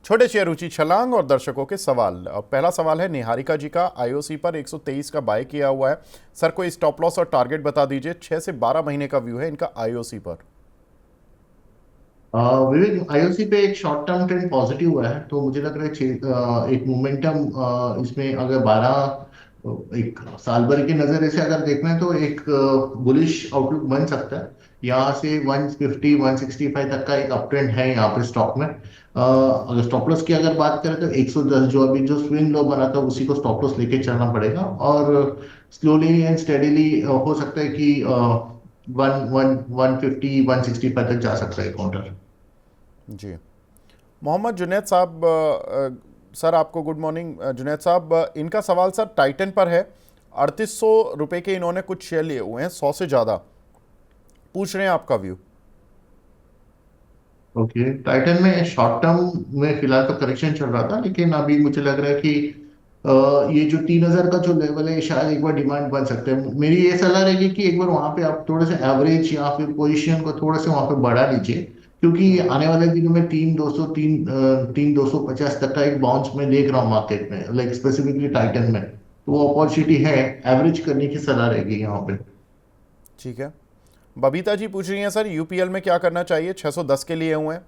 छोटे शेयर रुचि छलांग और दर्शकों के सवाल। और पहला सवाल है निहारिका जी का, आईओसी पर 123 का बाय किया हुआ है। सर कोई स्टॉप लॉस और टारगेट बता दीजिए। 6 से 12 महीने का व्यू है इनका आईओसी पर। विवेक, आईओसी पे एक शॉर्ट टर्म ट्रेंड पॉजिटिव हुआ है, तो मुझे लग रहा है एक मोमेंटम इसमें अगर 12 एक साल भर की नजर से अगर देखना है तो एक बुलिश आउटलुक बन सकता है। यहाँ से 150 165 तक का एक अप ट्रेंड है यहाँ पे स्टॉक में। अगर स्टॉप लॉस की अगर बात करें तो 110 जो अभी जो स्विंग लो बना था उसी को स्टॉप लॉस लेके चलना पड़ेगा, और स्लोली एंड स्टेडीली हो सकता है कि 150 165 तक जा सकता है काउंटर। जी। मोहम्मद जुनैद साहब, सर आपको गुड मॉर्निंग। जुनैद साहब, इनका सवाल सर टाइटन पर है। 3800 रुपये के इन्होंने कुछ शेयर लिए हुए हैं, 100 से ज़्यादा। पूछ रहे हैं आपका व्यू। ओके, टाइटन में शॉर्ट टर्म में फिलहाल तो करेक्शन चल रहा था, लेकिन अभी मुझे लग रहा है कि ये जो 3000 का जो लेवल है शायद एक बार डिमांड बन सकते हैं। मेरी ये सलाह रहेगी कि एक बार वहां पे आप थोड़े से एवरेज या फिर पोजीशन को थोड़े से वहां पे बढ़ा लीजिए, क्योंकि आने वाले दिनों में 3250 तक का एक बाउंस मैं देख रहा हूँ मार्केट में, लाइक स्पेसिफिकली टाइटन में, तो वो अपॉर्चुनिटी है। एवरेज करने की सलाह रहेगी यहाँ पे। ठीक है। बबीता जी पूछ रही हैं सर यूपीएल में क्या करना चाहिए, 610 के लिए हुए हैं।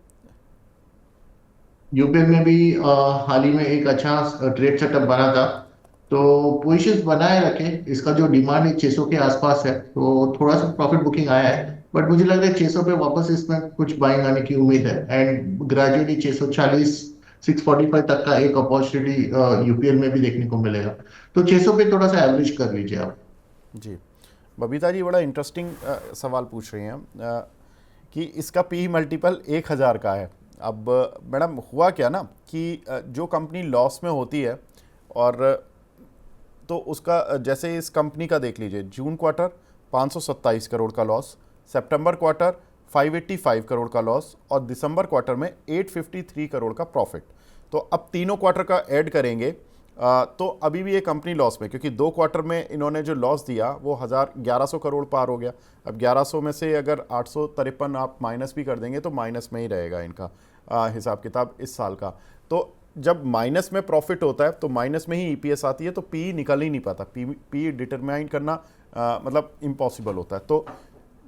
यूपीएल में भी हाल ही में एक अच्छा ट्रेड सेटअप बना था, तो पोजीशंस बनाए रखें। इसका जो डिमांड है 600 के आसपास है, तो थोड़ा सा प्रॉफिट बुकिंग आया है, बट मुझे लग रहा है 600 पे वापस इसमें कुछ बाइंग आने की उम्मीद है, एंड ग्रेजुअली 640 645 तक का एक अपॉर्चुनिटी यूपीएल में भी देखने को मिलेगा। तो 600 पे थोड़ा सा एवरेज कर लीजिए आप। जी। बबीता जी बड़ा इंटरेस्टिंग सवाल पूछ रही हैं, कि इसका पी मल्टीपल 1000 का है। अब मैडम हुआ क्या ना कि जो कंपनी लॉस में होती है, और तो उसका जैसे इस कंपनी का देख लीजिए, जून क्वार्टर 527 करोड़ का लॉस, सितंबर क्वार्टर 585 करोड़ का लॉस, और दिसंबर क्वार्टर में 853 करोड़ का प्रॉफिट। तो अब तीनों क्वार्टर का ऐड करेंगे, तो अभी भी ये कंपनी लॉस में, क्योंकि 2 क्वार्टर में इन्होंने जो लॉस दिया वो 1100 करोड़ पार हो गया। अब 1100 में से अगर 853 आप माइनस भी कर देंगे तो माइनस में ही रहेगा इनका हिसाब किताब इस साल का। तो जब माइनस में प्रॉफिट होता है तो माइनस में ही ईपीएस आती है, तो पी निकल ही नहीं पाता। पी डिटरमाइन करना मतलब इम्पॉसिबल होता है। तो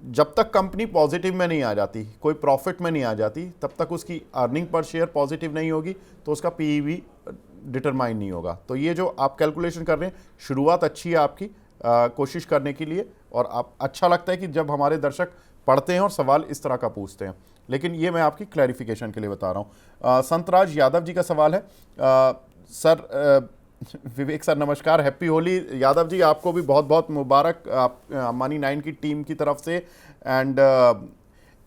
जब तक कंपनी पॉजिटिव में नहीं आ जाती, कोई प्रॉफिट में नहीं आ जाती, तब तक उसकी अर्निंग पर शेयर पॉजिटिव नहीं होगी, तो उसका पी भी डिटरमाइन नहीं होगा। तो ये जो आप कैलकुलेशन कर रहे हैं, शुरुआत अच्छी है आपकी कोशिश करने के लिए, और आप अच्छा लगता है कि जब हमारे दर्शक पढ़ते हैं और सवाल इस तरह का पूछते हैं। लेकिन ये मैं आपकी क्लैरिफिकेशन के लिए बता रहा हूँ। संतराज यादव जी का सवाल है, सर विवेक सर नमस्कार, हैप्पी होली। यादव जी आपको भी बहुत बहुत मुबारक, आप मनी 9 की टीम की तरफ से। एंड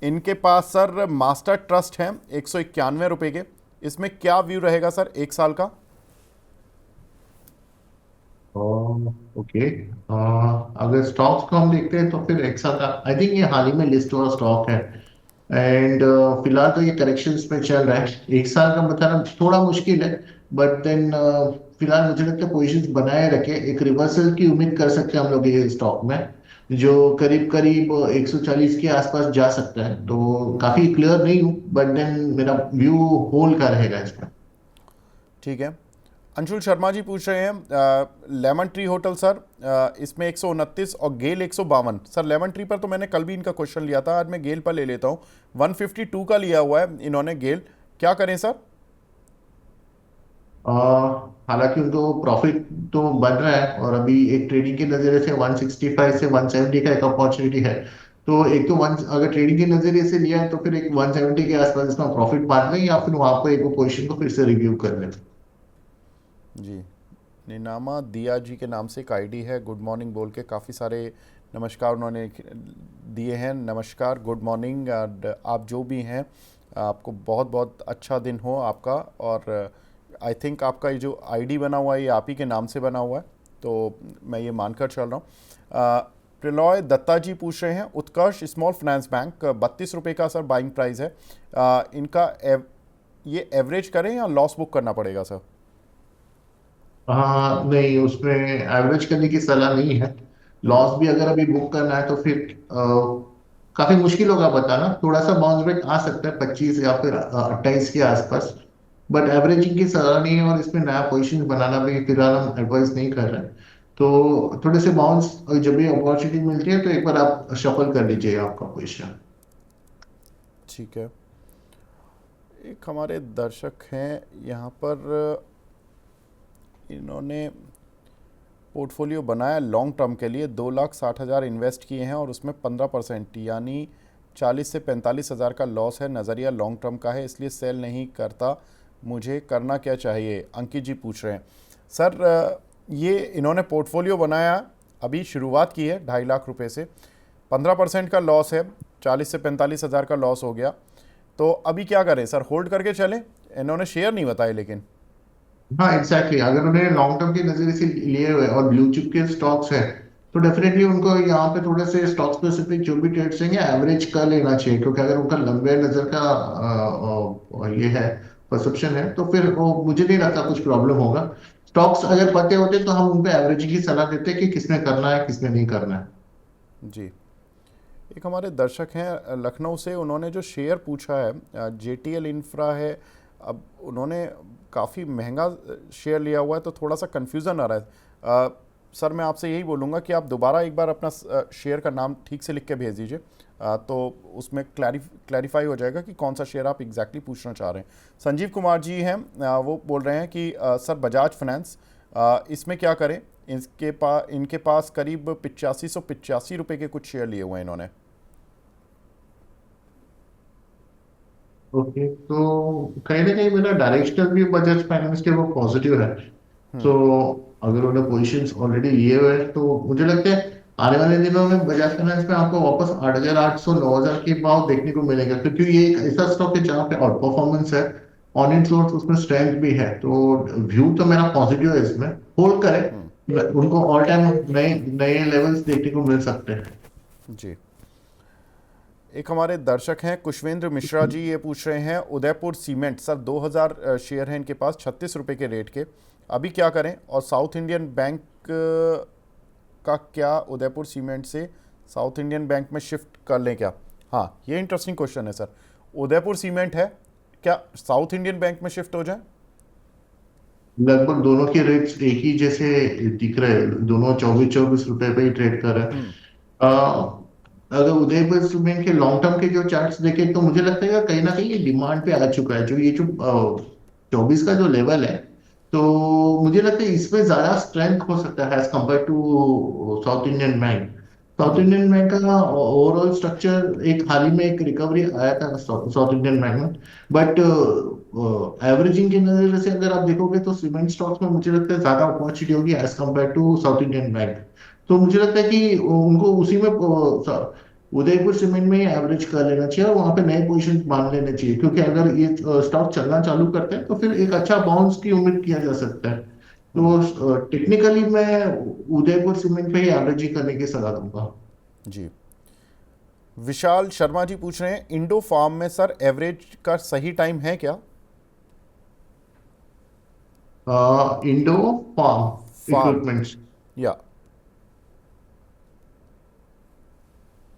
इनके पास सर मास्टर ट्रस्ट हैं 191 रुपये के। इसमें क्या व्यू रहेगा सर एक साल का? ओके, अगर स्टॉक्स को हम देखते हैं तो फिर एक्सा का आई थिंक ये हाल ही में लिस्ट हुआ स्टॉक है, एंड फिलहाल तो ये करेक्शंस में चल रहा है। एक साल का बताना थोड़ा मुश्किल है, बट देन फिलहाल मुझे लगता है पोजीशंस बनाए रखे, एक रिवर्सल की उम्मीद कर सकते हैं हम लोग ये स्टॉक में, जो करीब करीब 140 के आसपास जा सकता है। तो काफी क्लियर नहीं हूँ, बट देन मेरा व्यू होल्ड का रहेगा इसमें। ठीक है। अंशुल शर्मा जी पूछ रहे हैं लेमन ट्री होटल सर, इसमें 129 और गेल 152। सर लेमन ट्री पर तो मैंने कल भी इनका क्वेश्चन लिया था, आज मैं गेल पर ले लेता हूँ। 152 का लिया हुआ है इन्होंने गेल, क्या करें सर? अ, हालांकि उनको प्रॉफिट तो बन रहा है, और अभी एक ट्रेडिंग के नजरिए से 165 से 170 का एक अपॉर्चुनिटी है। तो एक तो वन अगर ट्रेडिंग के नजरिए से लिया है तो फिर एक 170 के आसपास इसमें प्रॉफिट बांट लें, या फिर वहां पर एक पोजीशन को फिर से रिव्यू कर लें। जी। निनामा दिया जी के नाम से एक आईडी है, गुड मॉर्निंग बोल के काफ़ी सारे नमस्कार उन्होंने दिए हैं। नमस्कार, गुड मॉर्निंग। आप जो भी हैं, आपको बहुत बहुत अच्छा दिन हो आपका। और आई थिंक आपका ये जो आईडी बना हुआ है ये आप ही के नाम से बना हुआ है, तो मैं ये मानकर चल रहा हूँ। प्रलॉय दत्ता जी पूछ रहे हैं उत्कर्ष स्मॉल फाइनेंस बैंक, 32 रुपये का सर बाइंग प्राइस है। इनका ये एवरेज करें या लॉस बुक करना पड़ेगा सर? हाँ नहीं, उसमें एवरेज करने की सलाह नहीं है। लॉस भी अगर अभी बुक करना है तो फिर काफी मुश्किल होगा बताना। थोड़ा सा बाउंस बैक आ सकता है 25 या फिर 28 के आसपास, बट एवरेजिंग की सलाह नहीं है, और इसमें नया पोजीशन बनाना भी फिलहाल हम एडवाइस नहीं कर रहे हैं। तो थोड़े से बाउंस, जब भी अपॉर्चुनिटी मिलती है तो एक बार आप शफल कर लीजिए आपका पोजीशन। ठीक है। एक हमारे दर्शक हैं यहाँ पर, इन्होंने पोर्टफोलियो बनाया लॉन्ग टर्म के लिए, 2,60,000 इन्वेस्ट किए हैं और उसमें 15% यानी 40 से 45 हज़ार का लॉस है। नज़रिया लॉन्ग टर्म का है, इसलिए सेल नहीं करता, मुझे करना क्या चाहिए? अंकित जी पूछ रहे हैं। सर ये इन्होंने पोर्टफोलियो बनाया, अभी शुरुआत की है 2.5 लाख रुपए से, 15% का लॉस है, 40 से 45 हज़ार का लॉस हो गया, तो अभी क्या करें सर? होल्ड करके चलें? इन्होंने शेयर नहीं बताए लेकिन। हाँ एग्जैक्टली, अगर उन्हें लॉन्ग टर्म के नजरिए से लिए हुए और ब्लू चिप के स्टॉक्स है, तो डेफिनेटली उनको यहाँ पे थोड़े से स्टॉक स्पेसिफिक जो भी ट्रेड्स हैं एवरेज कर लेना चाहिए, क्योंकि अगर उनका लंबे नजर का ये है, परसेप्शन है, तो फिर वो मुझे नहीं लगता कुछ प्रॉब्लम होगा। स्टॉक्स अगर पते होते तो हम उनको एवरेज की सलाह देते कि किसने करना है किसने नहीं करना है। जी। एक हमारे दर्शक हैं लखनऊ से, उन्होंने जो शेयर पूछा है जेटीएल इंफ्रा है। अब उन्होंने काफ़ी महंगा शेयर लिया हुआ है, तो थोड़ा सा कन्फ्यूज़न आ रहा है। सर मैं आपसे यही बोलूँगा कि आप दोबारा एक बार अपना शेयर का नाम ठीक से लिख के भेज दीजिए, तो उसमें क्लैरिफाई हो जाएगा कि कौन सा शेयर आप एग्जैक्टली पूछना चाह रहे हैं। संजीव कुमार जी हैं, वो बोल रहे हैं कि सर बजाज फाइनेंस, इसमें क्या करें? इनके पास करीब 8585 रुपये के कुछ शेयर लिए हुए हैं इन्होंने। ओके, तो कहीं ना कहीं मेरा डायरेक्शनल भी बजाज फाइनेंस के वो पॉजिटिव है। तो अगर उन्होंने पोजीशंस ऑलरेडी लिए हुए हैं तो मुझे लगता है आने वाले दिनों में बजाज फाइनेंस में आपको वापस 8,800 9,000 के भाव देखने को मिलेगा, क्योंकि ये एक ऐसा स्टॉक है जहाँ पे आउट परफॉर्मेंस है, ऑन इन सोर्स उसमें स्ट्रेंथ भी है। तो व्यू तो मेरा पॉजिटिव है इसमें, होल्ड करें, उनको ऑल टाइम नए नए लेवल्स देखने को मिल सकते हैं। जी। एक हमारे दर्शक हैं कुशवेंद्र मिश्रा जी, ये पूछ रहे हैं उदयपुर सीमेंट, सर 2,000 शेयर हैं इनके पास 36 रुपये के रेट के, अभी क्या करें? और साउथ इंडियन बैंक का क्या उदयपुर सीमेंट से साउथ इंडियन बैंक में शिफ्ट कर लें क्या? हाँ, ये इंटरेस्टिंग क्वेश्चन है सर। उदयपुर सीमेंट है, क्या साउथ इंडियन बैंक में शिफ्ट हो जाए? लगभग दोनों के रेट्स एक ही जैसे दिख रहे हैं, दोनों 24-24 रुपए पे ही ट्रेड कर रहे हैं। अगर उदयपुर सीमेंट के लॉन्ग टर्म के जो चार्ट्स देखें तो मुझे लगता है कि कहीं ना कहीं ये डिमांड पे आ चुका है, जो ये जो 24 का जो लेवल है, तो मुझे लगता है इसमें ज्यादा स्ट्रेंथ हो सकता है as compared to South Indian Bank. South Indian Bank का ओवरऑल स्ट्रक्चर एक हाल ही में एक रिकवरी आया था साउथ इंडियन बैंक में, बट एवरेजिंग की नजर से अगर आप देखोगे तो सीमेंट स्टॉक्स में मुझे लगता है ज्यादा अपॉर्चुनिटी होगी as compared to South Indian Bank. तो मुझे लगता है कि उनको उसी में उदयपुर सीमेंट में ही एवरेज कर लेना चाहिए और वहां पे नए पोजीशन मान लेने चाहिए, क्योंकि अगर ये स्टॉक चलना चालू करते हैं तो फिर एक अच्छा बाउंस की उम्मीद किया जा सकता है। तो टेक्निकली मैं उदयपुर सीमेंट पे ही एवरेज ही करने की सलाह दूंगा। जी। विशाल शर्मा जी पूछ रहे हैं इंडो फार्म में सर एवरेज का सही टाइम है क्या? इंडो फार्म फार्म, इक्विपमेंट्स, या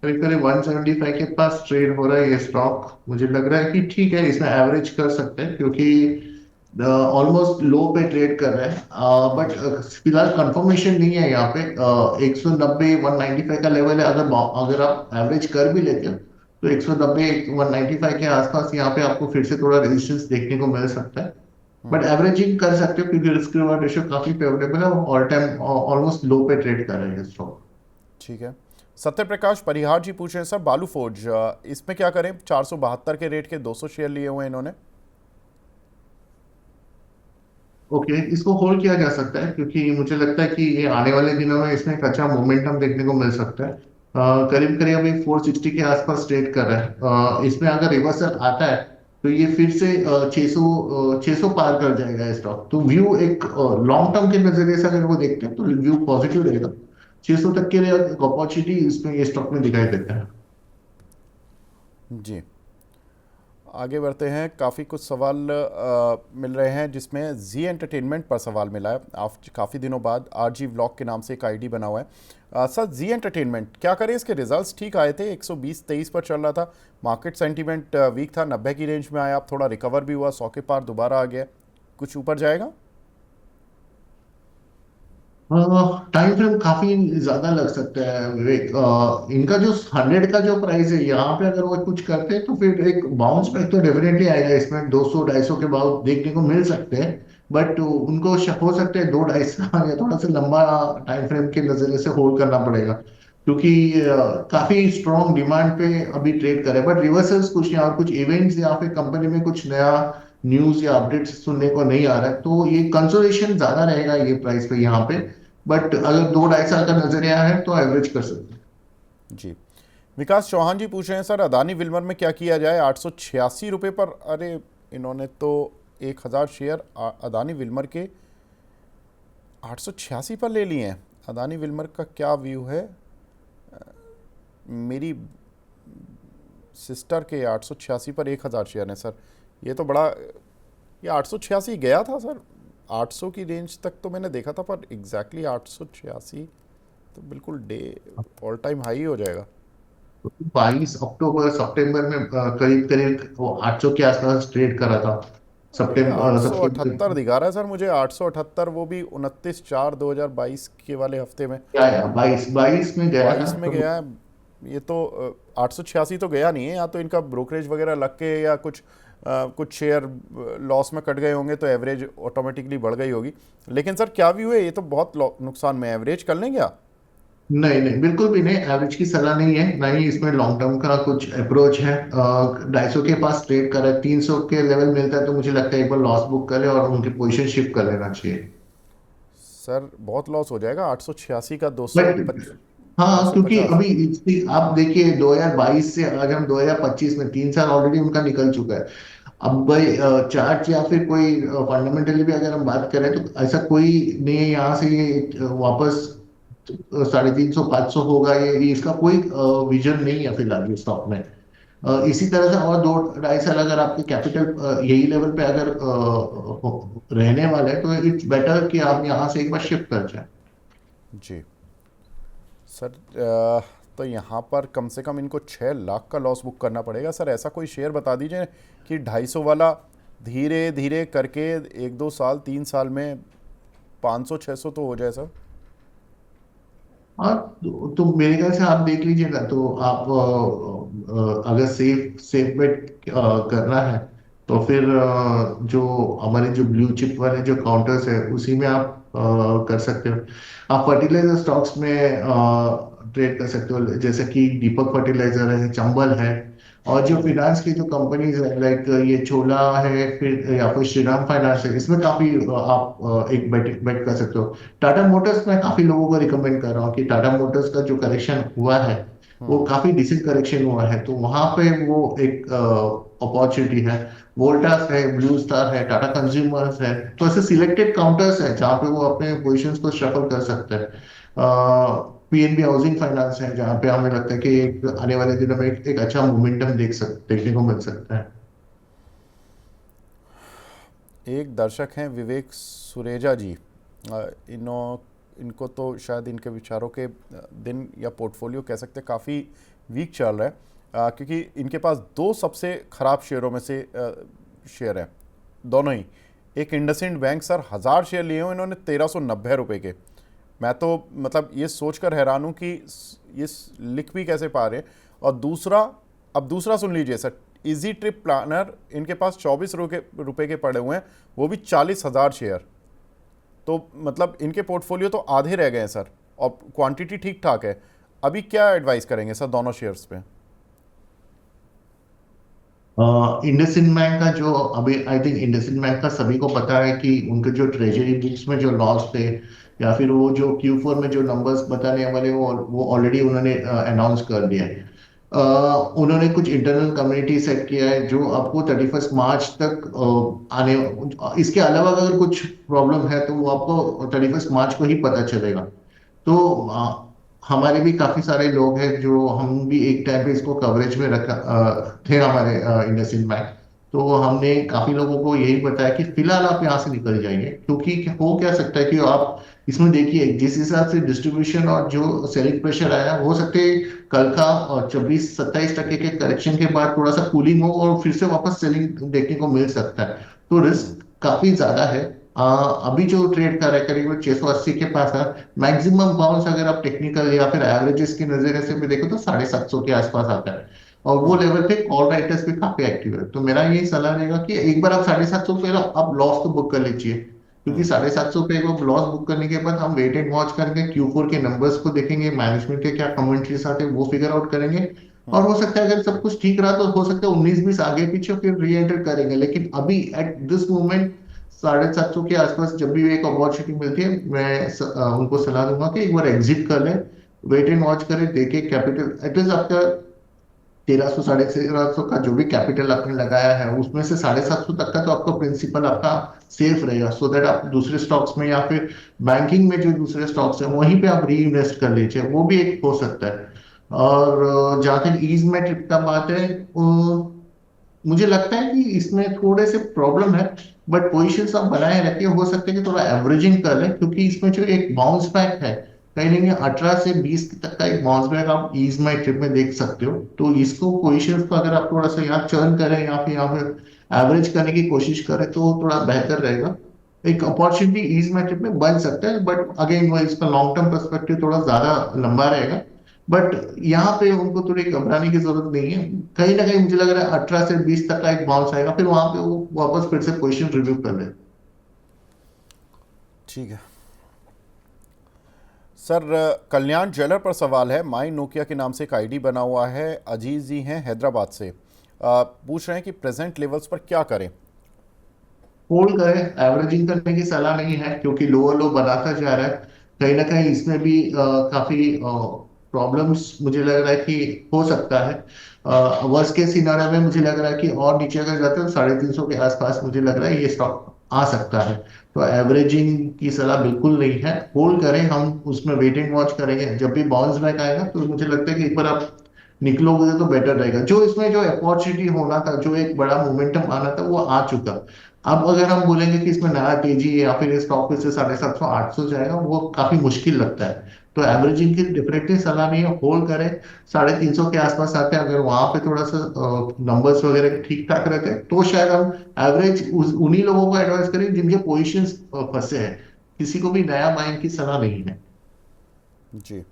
करीब करीब 175 के पास ट्रेड हो रहा है ये स्टॉक। मुझे लग रहा है कि ठीक है, इसमें एवरेज कर सकते हैं, क्योंकि ऑलमोस्ट लो पे ट्रेड कर रहा है, बट फिलहाल कंफर्मेशन नहीं है यहाँ पे। 190 195 का लेवल है, अगर अगर आप एवरेज कर भी लेते हो तो 190 195 के आसपास यहाँ पे आपको फिर से थोड़ा रेजिस्टेंस देखने को मिल सकता है। बट एवरेजिंग कर सकते हो क्योंकि रिस्क रिवॉर्ड रेशियो काफी फेवरेबल है, ऑल टाइम ऑलमोस्ट लो पे ट्रेड कर रहे हैं स्टॉक। ठीक है। सत्य प्रकाश परिहार जी पूछ रहे हैं सर बालू फोर्ज, इसमें क्या करें? 472 के रेट के 200 शेयर लिए हुए हैं इन्होंने। ओके, इसको होल्ड किया जा सकता है, क्योंकि मुझे लगता है कि ये आने वाले दिनों में इसमें एक अच्छा मोमेंटम देखने को मिल सकता है। करीब करीब अभी 460 के आसपास ट्रेड कर रहा है। इसमें अगर रिवर्सल आता है तो ये फिर से 600 पार कर जाएगा ये स्टॉक। तो व्यू एक लॉन्ग टर्म के नजरिए से अगर वो देखते हैं तो व्यू पॉजिटिव रहेगा। 600 तक के लिए एक अपॉर्चुनिटी इसमें ये स्टॉक में दिखाई देता है। जी। आगे बढ़ते हैं। काफ़ी कुछ सवाल मिल रहे हैं, जिसमें जी एंटरटेनमेंट पर सवाल मिला है। आप काफ़ी दिनों बाद आरजी व्लॉग के नाम से एक आईडी बना हुआ है। सर, जी एंटरटेनमेंट क्या करें? इसके रिजल्ट्स ठीक आए थे, 120-23 पर चल रहा था। मार्केट सेंटीमेंट वीक था, 90 की रेंज में आया, अब थोड़ा रिकवर भी हुआ, 100 के पार दोबारा आ गया। कुछ ऊपर जाएगा? टाइम फ्रेम काफी ज्यादा लग सकता है विवेक। इनका जो 100 का जो प्राइस है यहाँ पे, अगर वो कुछ करते हैं तो फिर एक बाउंस बैक तो डेफिनेटली आएगा। इसमें 200-250 के भाव देखने को मिल सकते हैं, बट उनको हो सकता है 2-2.5 या थोड़ा सा लंबा टाइम फ्रेम के नजरिए से होल्ड करना पड़ेगा, क्योंकि काफी स्ट्रॉन्ग डिमांड पे अभी ट्रेड करे। बट रिवर्सल्स कुछ या और कुछ इवेंट्स या फिर कंपनी में कुछ नया न्यूज या अपडेट्स सुनने को नहीं आ रहा है, तो ये कंसोलेशन ज्यादा रहेगा ये प्राइस पे यहाँ पे। बट अगर 2-2.5 साल का नजरिया है तो एवरेज कर सकते हैं। जी। विकास चौहान जी पूछ रहे हैं, सर अदानी विल्मर में क्या किया जाए? 886 रुपये पर। अरे, इन्होंने तो 1000 शेयर अदानी विल्मर के 886 पर ले लिए हैं। अदानी विल्मर का क्या व्यू है? मेरी सिस्टर के 886 पर 1000 शेयर हैं सर। ये तो बड़ा, ये 886 गया था सर, 800 की रेंज तक तो मैंने देखा था, पर एग्जैक्टली 886 तो बिल्कुल डे ऑल टाइम हाई हो जाएगा। 22 अक्टूबर सितंबर में करीब करीब वो 800 के आसपास ट्रेड करा था। ये सितंबर आठ सौ अठहत्तर सितंबर दिखा रहा है सर मुझे, 878, वो भी 29/4/2022 के वाले हफ्ते में। क्या है, 22 22 में गया था 22 में तो। गया है। ये तो 886 तो गया नहीं है, या तो इनका ब्रोकरेज वगैरह लग के, या कुछ शेयर लॉस में कट गए होंगे, तो एवरेज ऑटोमेटिकली बढ़ गई होगी। लेकिन सर क्या व्यू है? ये तो बहुत नुकसान में, एवरेज कर लेंगे क्या? नहीं नहीं, बिल्कुल भी नहीं, एवरेज की सलाह नहीं है, ना ही इसमें लॉन्ग टर्म का कुछ अप्रोच है। 250 के पास ट्रेड कर रहा है, 300 के लेवल मिलता है तो मुझे लगता है एक बार लॉस बुक करे और उनकी पोजीशन शिफ्ट कर लेना चाहिए। सर बहुत लॉस हो जाएगा, 886 का बट हाँ, क्योंकि 250। अभी आप देखिए 2022 से आज हम 2025 में 3 साल ऑलरेडी उनका निकल चुका है। अब भाई चार्ट या फिर कोई फंडामेंटली भी अगर हम बात करें तो ऐसा कोई नहीं है यहाँ से ये वापस 350 400 होगा, ये इसका कोई विजन नहीं है फिलहाल ये स्टॉक में। इसी तरह से और 2-2.5 साल अगर आपके कैपिटल यही लेवल पे अगर रहने वाले हैं तो इट्स बेटर कि आप यहाँ से एक बार शिफ्ट कर जाए। जी सर, तो यहाँ पर कम से कम इनको 6 लाख का लॉस बुक करना पड़ेगा सर। ऐसा कोई शेयर बता दीजिए कि 250 वाला धीरे धीरे करके 1-2 साल 3 साल में 500-600 तो हो जाए सर। हाँ, तो मेरे ख्याल से आप देख लीजिए ना, तो आप अगर सेफ सेफ बेट करना है तो फिर जो हमारे जो ब्लू चिप वाले जो काउंटर्स है उसी में आप कर सकते हो। आप फर्टिलाइजर स्टॉक्स में ट्रेड कर सकते हो, जैसे कि दीपक फर्टिलाइजर है, चंबल है। और जो फिनांस की जो कंपनीज है लाइक ये छोला है फिर या फिर श्रीराम फाइनेंस है, इसमें काफी आप एक बेट बेट कर सकते हो। टाटा मोटर्स मैं काफी लोगों को रिकमेंड कर रहा हूँ कि टाटा मोटर्स का जो करेक्शन हुआ है वो काफी डिसेंट करेक्शन हुआ है, तो वहां पे वो एक अपॉर्चुनिटी है। वोल्टास है, ब्लू स्टार है, टाटा कंज्यूमर्स है, तो ऐसे सिलेक्टेड काउंटर्स है जहाँ पे वो अपने पोजिशंस को शफल कर सकते हैं। पीएनबी हाउसिंग फाइनेंस है जहाँ पे हमें लगता है कि आने वाले दिनों में एक अच्छा मोमेंटम देखने को मिल सकता है। एक दर्शक हैं विवेक सुरेजा जी, इनको तो शायद इनके विचारों के दिन या पोर्टफोलियो कह सकते हैं काफ़ी वीक चल रहा है, क्योंकि इनके पास दो सबसे ख़राब शेयरों में से शेयर हैं, दोनों ही। एक इंडसइंड बैंक सर, 1000 शेयर लिए हुए इन्होंने 1390 रुपये के। मैं तो मतलब ये सोचकर हैरान हूँ कि ये लिख भी कैसे पा रहे हैं। और दूसरा, अब दूसरा सुन लीजिए सर, इजी ट्रिप प्लानर, इनके पास 24 रुपये के पड़े हुए हैं, वो भी 40,000 शेयर। तो मतलब इनके पोर्टफोलियो तो आधे रह गए हैं सर, और क्वांटिटी ठीक ठाक है। अभी क्या एडवाइस करेंगे सर दोनों शेयर्स पे? इंडसइंड बैंक का जो अभी आई थिंक इंडसइंड बैंक का सभी को पता है कि उनके जो ट्रेजरी बुक्स में जो लॉस थे या फिर वो जो Q4 में जो नंबर्स बताने वाले वो ऑलरेडी उन्होंने अनाउंस कर दिया है। उन्होंने कुछ इंटरनल कम्युनिटी सेट किया है जो आपको 31 मार्च तक आने, इसके अलावा अगर कुछ प्रॉब्लम है तो वो आपको 31 मार्च को ही पता चलेगा। तो हमारे भी काफी सारे लोग हैं जो हम भी एक टाइम पे इसको कवरेज में रखा थे हमारे इंडसइंड बैंक। तो हमने काफी लोगों को यही बताया कि फिलहाल आप यहाँ से निकल जाइए, क्योंकि हो क्या सकता है कि आप इसमें देखिए जिस हिसाब से डिस्ट्रीब्यूशन और जो सेलिंग प्रेशर आया, हो सकते है कल का और 24-27% के करेक्शन के बाद थोड़ा सा कूलिंग हो और फिर से वापस सेलिंग देखने को मिल सकता है। तो हम्म। रिस्क काफी ज्यादा है। अभी जो ट्रेड कर रहा है करीब 680 के पास है। मैक्सिमम बाउंस अगर आप टेक्निकल या फिर एवरेजेस की नजरिए से भी देखो तो 750 के आसपास आता है। और वो हम्म। लेवल पे कॉल राइटर्स भी काफी एक्टिव है। तो मेरा ये सलाह रहेगा कि एक बार आप 750 पे आप लॉस तो बुक कर लीजिए, क्योंकि हम्म। 750 पे एक बार लॉस बुक करने के बाद हम वेट एंड वॉच करेंगे, Q4 के नंबर्स को देखेंगे, मैनेजमेंट के क्या कमेंट्रीज आते हैं वो फिगर आउट करेंगे। और हम्म। हो सकता है अगर सब कुछ ठीक रहा तो हो सकता है 19-20 आगे पीछे फिर री एंटर करेंगे। लेकिन अभी एट दिस मोमेंट 750 के आसपास जब भी एक अपॉर्चुनिटी मिलती है, मैं उनको सलाह दूंगा कि एक बार एग्जिट कर लें, वेट एंड वॉच करें, देखें कैपिटल एटलीस्ट आपका 1300 1350 का जो भी कैपिटल आपने लगाया है उसमें से 750 तक का तो आपका प्रिंसिपल आपका सेफ रहेगा, सो दैट आप दूसरे स्टॉक्स में या फिर बैंकिंग में जो दूसरे स्टॉक्स हैं वहीं पे आप री इन्वेस्ट कर लीजिए, वो भी एक हो सकता है। और जहाँ तक ईज में ट्रिप का बात है, मुझे लगता है कि इसमें थोड़े से प्रॉब्लम है, बट पोजीशंस आप बनाए रखिए, हो सकता है कि थोड़ा एवरेजिंग कर लें, क्योंकि इसमें जो एक बाउंस बैक है कहीं ना कहीं 18 से 20 तक का एक बाउंस बैक आप ईज माई ट्रिप में देख सकते हो। तो इसको पोजीशंस को अगर आप थोड़ा सा यहाँ चर्न करें या फिर यहाँ पे एवरेज करने की कोशिश करें तो थोड़ा बेहतर रहेगा। एक अपॉर्चुनिटी ईज माई ट्रिप में बन सकता है, बट अगेन वो इसका लॉन्ग टर्म पर्सपेक्टिव थोड़ा ज्यादा लंबा रहेगा। बट यहाँ पे उनको थोड़ी घबराने की जरूरत नहीं है। कहीं ना कहीं मुझे लग रहा है 18 से 20 तक का एक बाउंस आएगा, फिर वहां पे वो वापस फिर से पोजीशन रिव्यू कर ले। ठीक है सर। कल्याण ज्वेलर पर सवाल है। माई नोकिया के नाम से एक आईडी बना हुआ है। अजीज जी हैं हैदराबाद से। पूछ रहे हैं कि प्रेजेंट लेवल्स पर क्या करें। होल्ड करें, एवरेजिंग करने की सलाह नहीं है, क्योंकि लोअर लो बनाता जा रहा है। कहीं ना कहीं इसमें भी काफी प्रॉब्लम्स मुझे लग रहा है कि हो सकता है। वर्स्ट केस सिनारियो में मुझे लग रहा है कि और नीचे अगर जाते हैं तो 350 के आसपास मुझे लग रहा है ये स्टॉक आ सकता है। तो एवरेजिंग की सलाह बिल्कुल नहीं है, होल्ड करें, हम उसमें वेट एंड वॉच करेंगे, जब भी बाउंस बैक आएगा तो मुझे लगता है कि एक बार आप निकलोगे तो बेटर रहेगा। जो इसमें जो अपॉर्चुनिटी होना था, जो एक बड़ा मोमेंटम आना था वो आ चुका। अब अगर हम बोलेंगे कि इसमें नया तेजी या फिर इस टॉप से 750 800 जाएगा, वो काफी मुश्किल लगता है। तो एवरेजिंग की डेफिनेटली सलाह नहीं है, होल्ड करें। 350 के आसपास आते हैं, अगर वहां पे थोड़ा सा नंबर्स वगैरह ठीक ठाक रहते हैं तो शायद हम एवरेज उन्हीं लोगों को एडवाइस करें जिनके पोजिशन फंसे हैं। किसी को भी नया बाइंग की सलाह नहीं है। जी।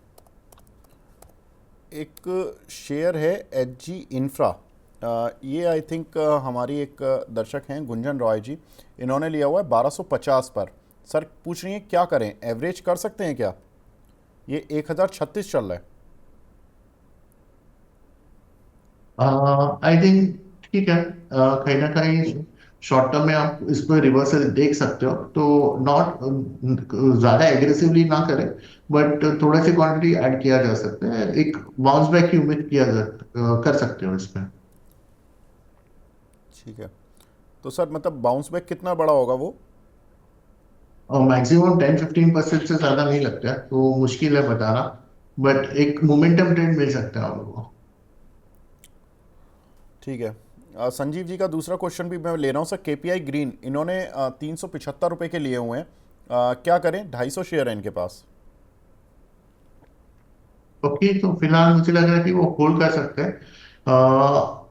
एक शेयर है एच जी इंफ्रा। ये आई थिंक हमारी एक दर्शक हैं गुंजन रॉय जी। इन्होंने लिया हुआ है 1250 पर। सर पूछ रही हैं क्या करें, एवरेज कर सकते हैं क्या? ये 1036 चल रहा है। आई थिंक ठीक है। कहीं ना कहीं शॉर्ट टर्म में आप इसको रिवर्सल देख सकते हो, तो नॉट ज्यादा एग्रेसिवली ना करें, बट थोड़ा सी क्वांटिटी ऐड किया जा सकता है, एक बाउंस बैक की उम्मीद कर सकते हो इसमें। ठीक है। तो सर मतलब बाउंस बैक कितना बड़ा होगा वो? और मैक्सिमम 10-15% से ज्यादा नहीं लगता है, तो मुश्किल है बताना, बट एक मोमेंटम ट्रेंड मिल सकता है आप लोगों को। ठीक है। संजीव जी का दूसरा क्वेश्चन भी मैं ले रहा हूँ सर। केपीआई ग्रीन इन्होंने 375 रुपये के लिए हुए हैं। क्या करें, 250 शेयर है इनके पास। ओके, तो फिलहाल मुझे लग रहा है कि वो होल्ड कर सकते हैं।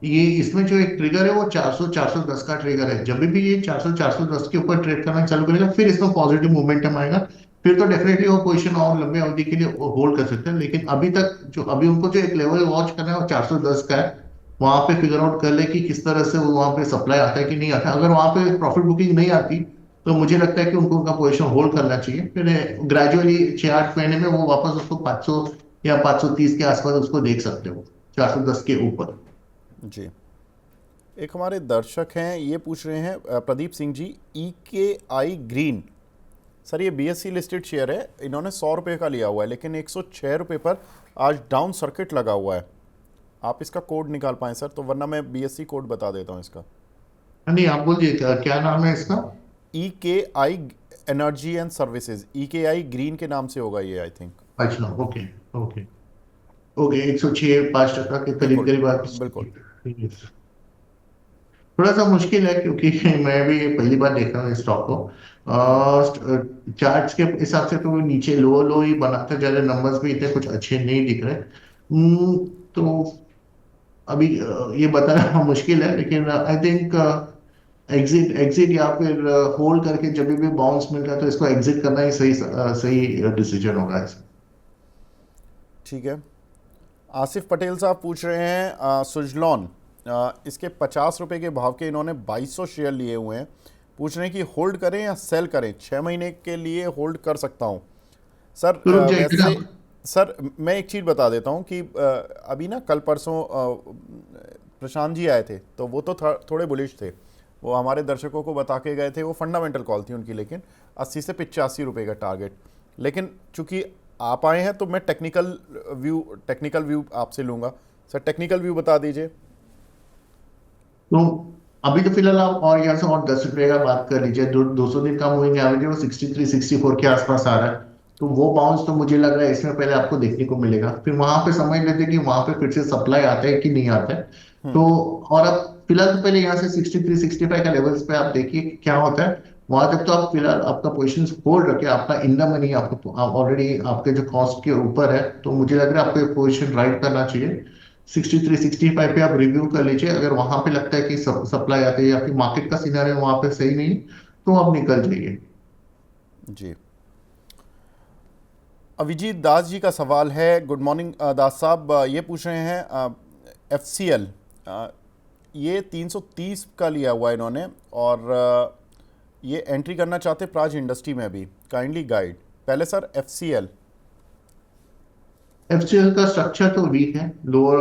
ये इसमें जो एक ट्रिगर है वो 400 410 का ट्रिगर है। जब भी ये 400 410 के ऊपर ट्रेड करना चालू करेगा फिर इसमें पॉजिटिव मोमेंटम आएगा, फिर तो डेफिनेटली वो पोजीशन और लंबे अवधि के लिए होल्ड कर सकते हैं। लेकिन अभी तक जो अभी उनको जो एक लेवल वॉच करना है वो 410 का है। वहां पे फिगर आउट कर ले कि किस तरह से वो वहां पे सप्लाई आता है कि नहीं आता है। अगर वहां पे प्रॉफिट बुकिंग नहीं आती तो मुझे लगता है कि उनको उनका पोजीशन होल्ड करना चाहिए, फिर ग्रेजुअली 6-8 महीने में वो वापस उसको 500 या 530 के आसपास उसको देख सकते हो, 410 के ऊपर। जी। एक हमारे दर्शक हैं, ये पूछ रहे हैं प्रदीप सिंह जी, ई के आई ग्रीन। सर ये बीएससी लिस्टेड शेयर है। इन्होंने 100 रुपये का लिया हुआ है, लेकिन 106 रुपये पर आज डाउन सर्किट लगा हुआ है। आप इसका कोड निकाल पाएँ सर, तो वरना मैं बीएससी कोड बता देता हूँ इसका। नहीं, आप बोलिए क्या क्या नाम है इसका। ई के आई एनर्जी एंड सर्विसेज, ई के आई ग्रीन के नाम से होगा ये आई थिंक। अच्छा, ओके ओके ओके, 106 5% के करीब बिल्कुल करीब आप। बिल्कुल। थोड़ा सा मुश्किल है क्योंकि मैं भी पहली बार देख रहा हूँ इस स्टॉक को। चार्ट्स के हिसाब से तो वो नीचे लो लो ही बनाते जा रहे, नंबर्स भी इतने कुछ अच्छे नहीं दिख रहे। तो अभी ये बताना मुश्किल है, लेकिन आई थिंक एग्जिट एग्जिट या फिर होल्ड करके जब भी बाउंस मिल रहा है तो इसको एग्जिट करना ही सही डिसीजन होगा इसमें। ठीक है। आसिफ पटेल साहब पूछ रहे हैं सुजलॉन, इसके 50 रुपए के भाव के इन्होंने 2200 शेयर लिए हुए हैं। पूछ रहे हैं कि होल्ड करें या सेल करें। 6 महीने के लिए होल्ड कर सकता हूं सर। तो रुक जाइएगा। वैसे सर मैं एक चीज़ बता देता हूं कि अभी ना कल परसों प्रशांत जी आए थे तो वो तो थोड़े बुलिश थे। वो हमारे दर्शकों को बता के गए थे, वो फंडामेंटल कॉल थी उनकी, लेकिन 80 से 85 रुपए का टारगेट। लेकिन चूंकि आप आए हैं तो मैं टेक्निकल व्यू आपसे लूँगा। सर टेक्निकल व्यू बता दीजिए। तो अभी तो फिलहाल आप और यहाँ से और 10 रुपए का बात कर लीजिए। 200 दिन का मूविंग एवरेज वो 63-64 के आसपास आ रहा है। तो वो बाउंस तो मुझे लग रहा है इसमें पहले आपको देखने को मिलेगा, फिर वहां पे समझ लेते हैं कि वहां पे फिर से सप्लाई आता है कि नहीं आता है। तो और अब फिलहाल तो पहले यहाँ से 63-65 का लेवल्स पे आप देखिए कि क्या होता है। वहां तक तो आप फिलहाल आपका पोजिशन होल्ड रखे, आपका इन द मनी, आपको ऑलरेडी आपके जो कॉस्ट के ऊपर है, तो मुझे लग रहा है आपको पोजिशन राइट करना चाहिए। 63-65 पे आप रिव्यू कर लीजिए, अगर वहां पे लगता है कि सप्लाई आती है या फिर मार्केट का सिनेरियो वहां पे सही नहीं, तो आप निकल जाइए। जी। अभिजीत दास जी का सवाल है। गुड मॉर्निंग दास साहब। ये पूछ रहे हैं FCL, ये 330 का लिया हुआ है इन्होंने, और ये एंट्री करना चाहते प्राज इंडस्ट्री में भी। Kindly guide. पहले सर FCL। एफसीएल का स्ट्रक्चर तो वीक है, लोअर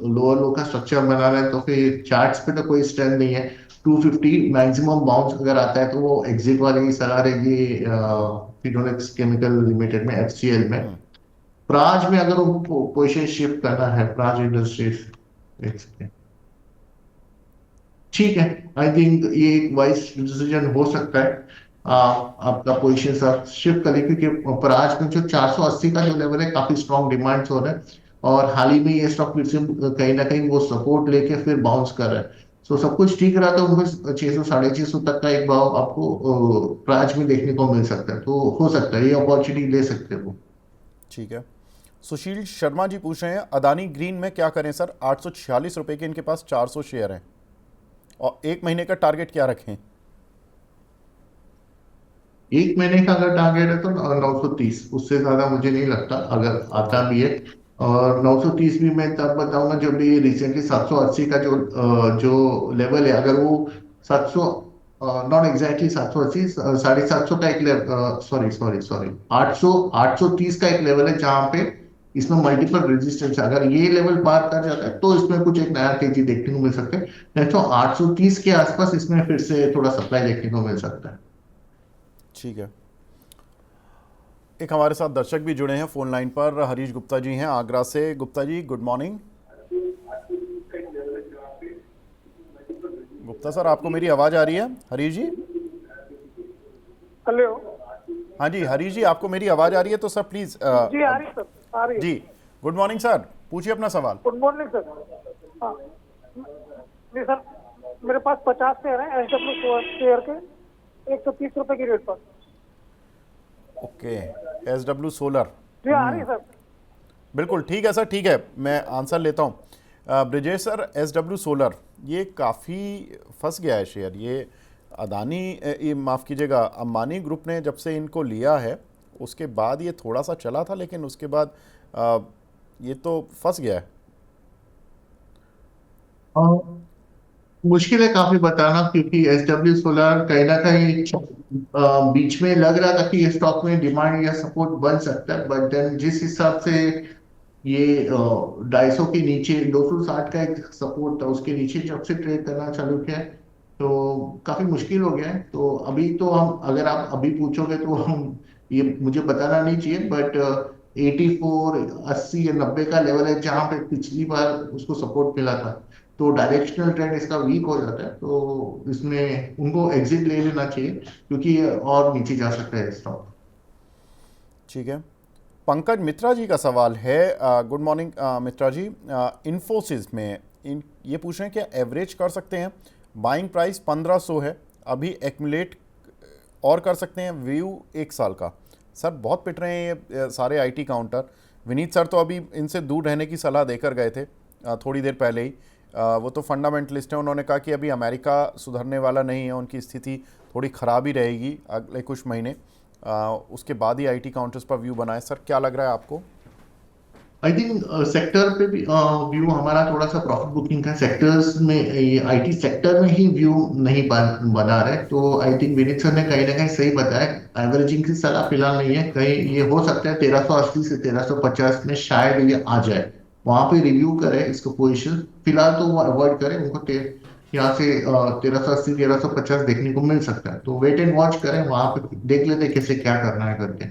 लोअर लो का स्ट्रक्चर बना रहे हैं, तो फिर चार्ट्स पे तो कोई स्ट्रेंथ नहीं है। 250 मैक्सिमम बाउंस अगर आता है तो वो एग्जिट वाली सलाह रहेगी फिनोलेक्स केमिकल लिमिटेड में, एफसीएल में। प्राज में अगर वो पोजीशन शिफ्ट करना है, प्राज इंडस्ट्रीज देख सकते हैं। ठीक है, आई थिंक ये एक वाइज डिसीजन हो सकता है। आपका पोजीशन आप शिफ्ट करें, क्योंकि पर आज में जो 480 का जो लेवल है काफी स्ट्रॉन्ग डिमांड हो रहा है, और हाल ही में ये स्टॉक फिर से कहीं ना कहीं वो सपोर्ट लेके फिर बाउंस कर रहा है। सो सब कुछ ठीक रहा तो उनको 600 650 तक का एक भाव आपको प्राज में देखने को मिल सकता है, तो हो सकता है ये अपॉर्चुनिटी ले सकते हो। ठीक है। सुशील शर्मा जी पूछ रहे हैं अदानी ग्रीन में क्या करें सर। 846 रुपए के इनके पास 400 शेयर हैं, और 1 महीने का टारगेट क्या रखें। एक महीने का अगर टारगेट है तो 930, उससे ज्यादा मुझे नहीं लगता अगर आता ओके। भी है। और 930 भी मैं तब बताऊंगा जब भी रिसेंटली 780 का जो लेवल है, अगर वो 700, नॉट एग्जैक्टली 780, 750 का एक, सॉरी सॉरी सॉरी, 800 830 का एक लेवल है जहां पे इसमें मल्टीपल रेजिस्टेंस है। अगर ये लेवल पार कर जाता है तो इसमें कुछ एक नया तेजी देखने को मिल सकता है, नहीं तो 830 के आसपास इसमें फिर से थोड़ा सप्लाई देखने को मिल सकता है। ठीक है। एक हमारे साथ दर्शक भी जुड़े हैं फोन लाइन पर। हरीश गुप्ता जी हैं आगरा से। Gupta ji good morning. Gupta sir आपको मेरी आवाज़ आ रही है। हरीश जी। हेलो। हाँ जी हरीश जी, आपको मेरी आवाज़ आ रही है तो सर प्लीज़ जी आ रही है सर, आ रही है। जी गुड मॉर्निंग सर, पूछिए अपना सवाल। Good morning sir. हाँ जी सर, मेरे पास 50 शेयर हैं SW शेयर के, 130 रुपए की रेट पर। ओके। SW solar. जी आ रही है सर। बिल्कुल ठीक है सर, ठीक है, मैं आंसर लेता हूँ। ब्रिजेश सर, SW सोलर ये काफ़ी फंस गया है शेयर। ये अदानी, ये माफ़ कीजिएगा, अंबानी ग्रुप ने जब से इनको लिया है उसके बाद ये थोड़ा सा चला था, लेकिन उसके बाद ये तो फंस गया है। और मुश्किल है काफी बताना, क्योंकि SW सोलर कहीं ना कहीं बीच में लग रहा था कि ये स्टॉक में डिमांड या सपोर्ट बन सकता है, बट देन जिस हिसाब से ये 250 के नीचे 260 का एक सपोर्ट था, उसके नीचे जब से ट्रेड करना चालू किया है तो काफी मुश्किल हो गया है। तो अभी तो हम, अगर आप अभी पूछोगे तो हम, ये मुझे बताना नहीं चाहिए, बट 84 80 या 90 का लेवल है जहां पे पिछली बार उसको सपोर्ट मिला था। तो डायरेक्शनल ट्रेंड इसका वीक हो जाता है, तो इसमें उनको एग्जिट ले लेना चाहिए, क्योंकि ये और नीचे जा सकता है स्टॉक। ठीक है। पंकज मित्रा जी का सवाल है। गुड मॉर्निंग मित्रा जी। इन्फोसिस में ये पूछ रहे हैं क्या एवरेज कर सकते हैं। बाइंग प्राइस 1500 है, अभी एक्मुलेट और कर सकते हैं व्यू 1 साल का। सर बहुत पिट रहे हैं ये सारे आईटी काउंटर। विनीत सर तो अभी इनसे दूर रहने की सलाह देकर गए थे थोड़ी देर पहले ही। वो तो फंडामेंटलिस्ट हैं, उन्होंने कहा कि अभी अमेरिका सुधरने वाला नहीं है, उनकी स्थिति थोड़ी ख़राब ही रहेगी अगले कुछ महीने, उसके बाद ही आईटी काउंटर्स पर व्यू बनाए। सर क्या लग रहा है आपको? आई थिंक सेक्टर पे भी व्यू हमारा थोड़ा सा प्रॉफिट बुकिंग का सेक्टर्स में, ये आईटी सेक्टर में ही व्यू नहीं बना रहे। तो आई थिंक विनीत सर ने कहीं ना कहीं सही बताया, एवरेजिंग की सलाह फिलहाल नहीं है। कहीं ये हो सकता है 1380 से 1350 में शायद ये आ जाए, वहां पे रिव्यू करें इसको पोजीशन। फिलहाल तो वो अवॉइड करें, उनको यहाँ से 1380 1350 देखने को मिल सकता है, तो वेट एंड वॉच करें, वहां पे देख लेते हैं कैसे क्या करना है करके।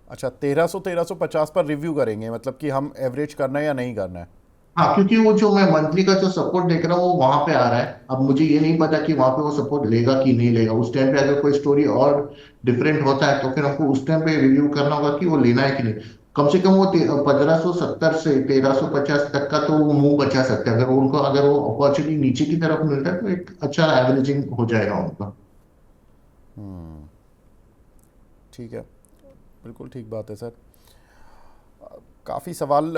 अच्छा, 1300 1350 पर रिव्यू करेंगे, मतलब कि हम एवरेज करना है या नहीं करना है? हाँ, क्योंकि वो जो मैं मंथली का जो सपोर्ट देख रहा हूँ वो वहां पे आ रहा है। अब मुझे ये नहीं पता कि वहां पे वो सपोर्ट लेगा कि नहीं लेगा। उस टाइम पे अगर कोई स्टोरी और डिफरेंट होता है तो फिर हमको उस टाइम पे रिव्यू करना होगा कि वो लेना है कि नहीं। कम से कम वो 1570 से 1350 तक का तो वो मुंह बचा सकते हैं, अगर वो अपॉर्चुनिटी नीचे की तरफ मिलता है तो एक अच्छा एवरेजिंग हो जाएगा उनका। ठीक है, बिल्कुल ठीक बात है सर। काफ़ी सवाल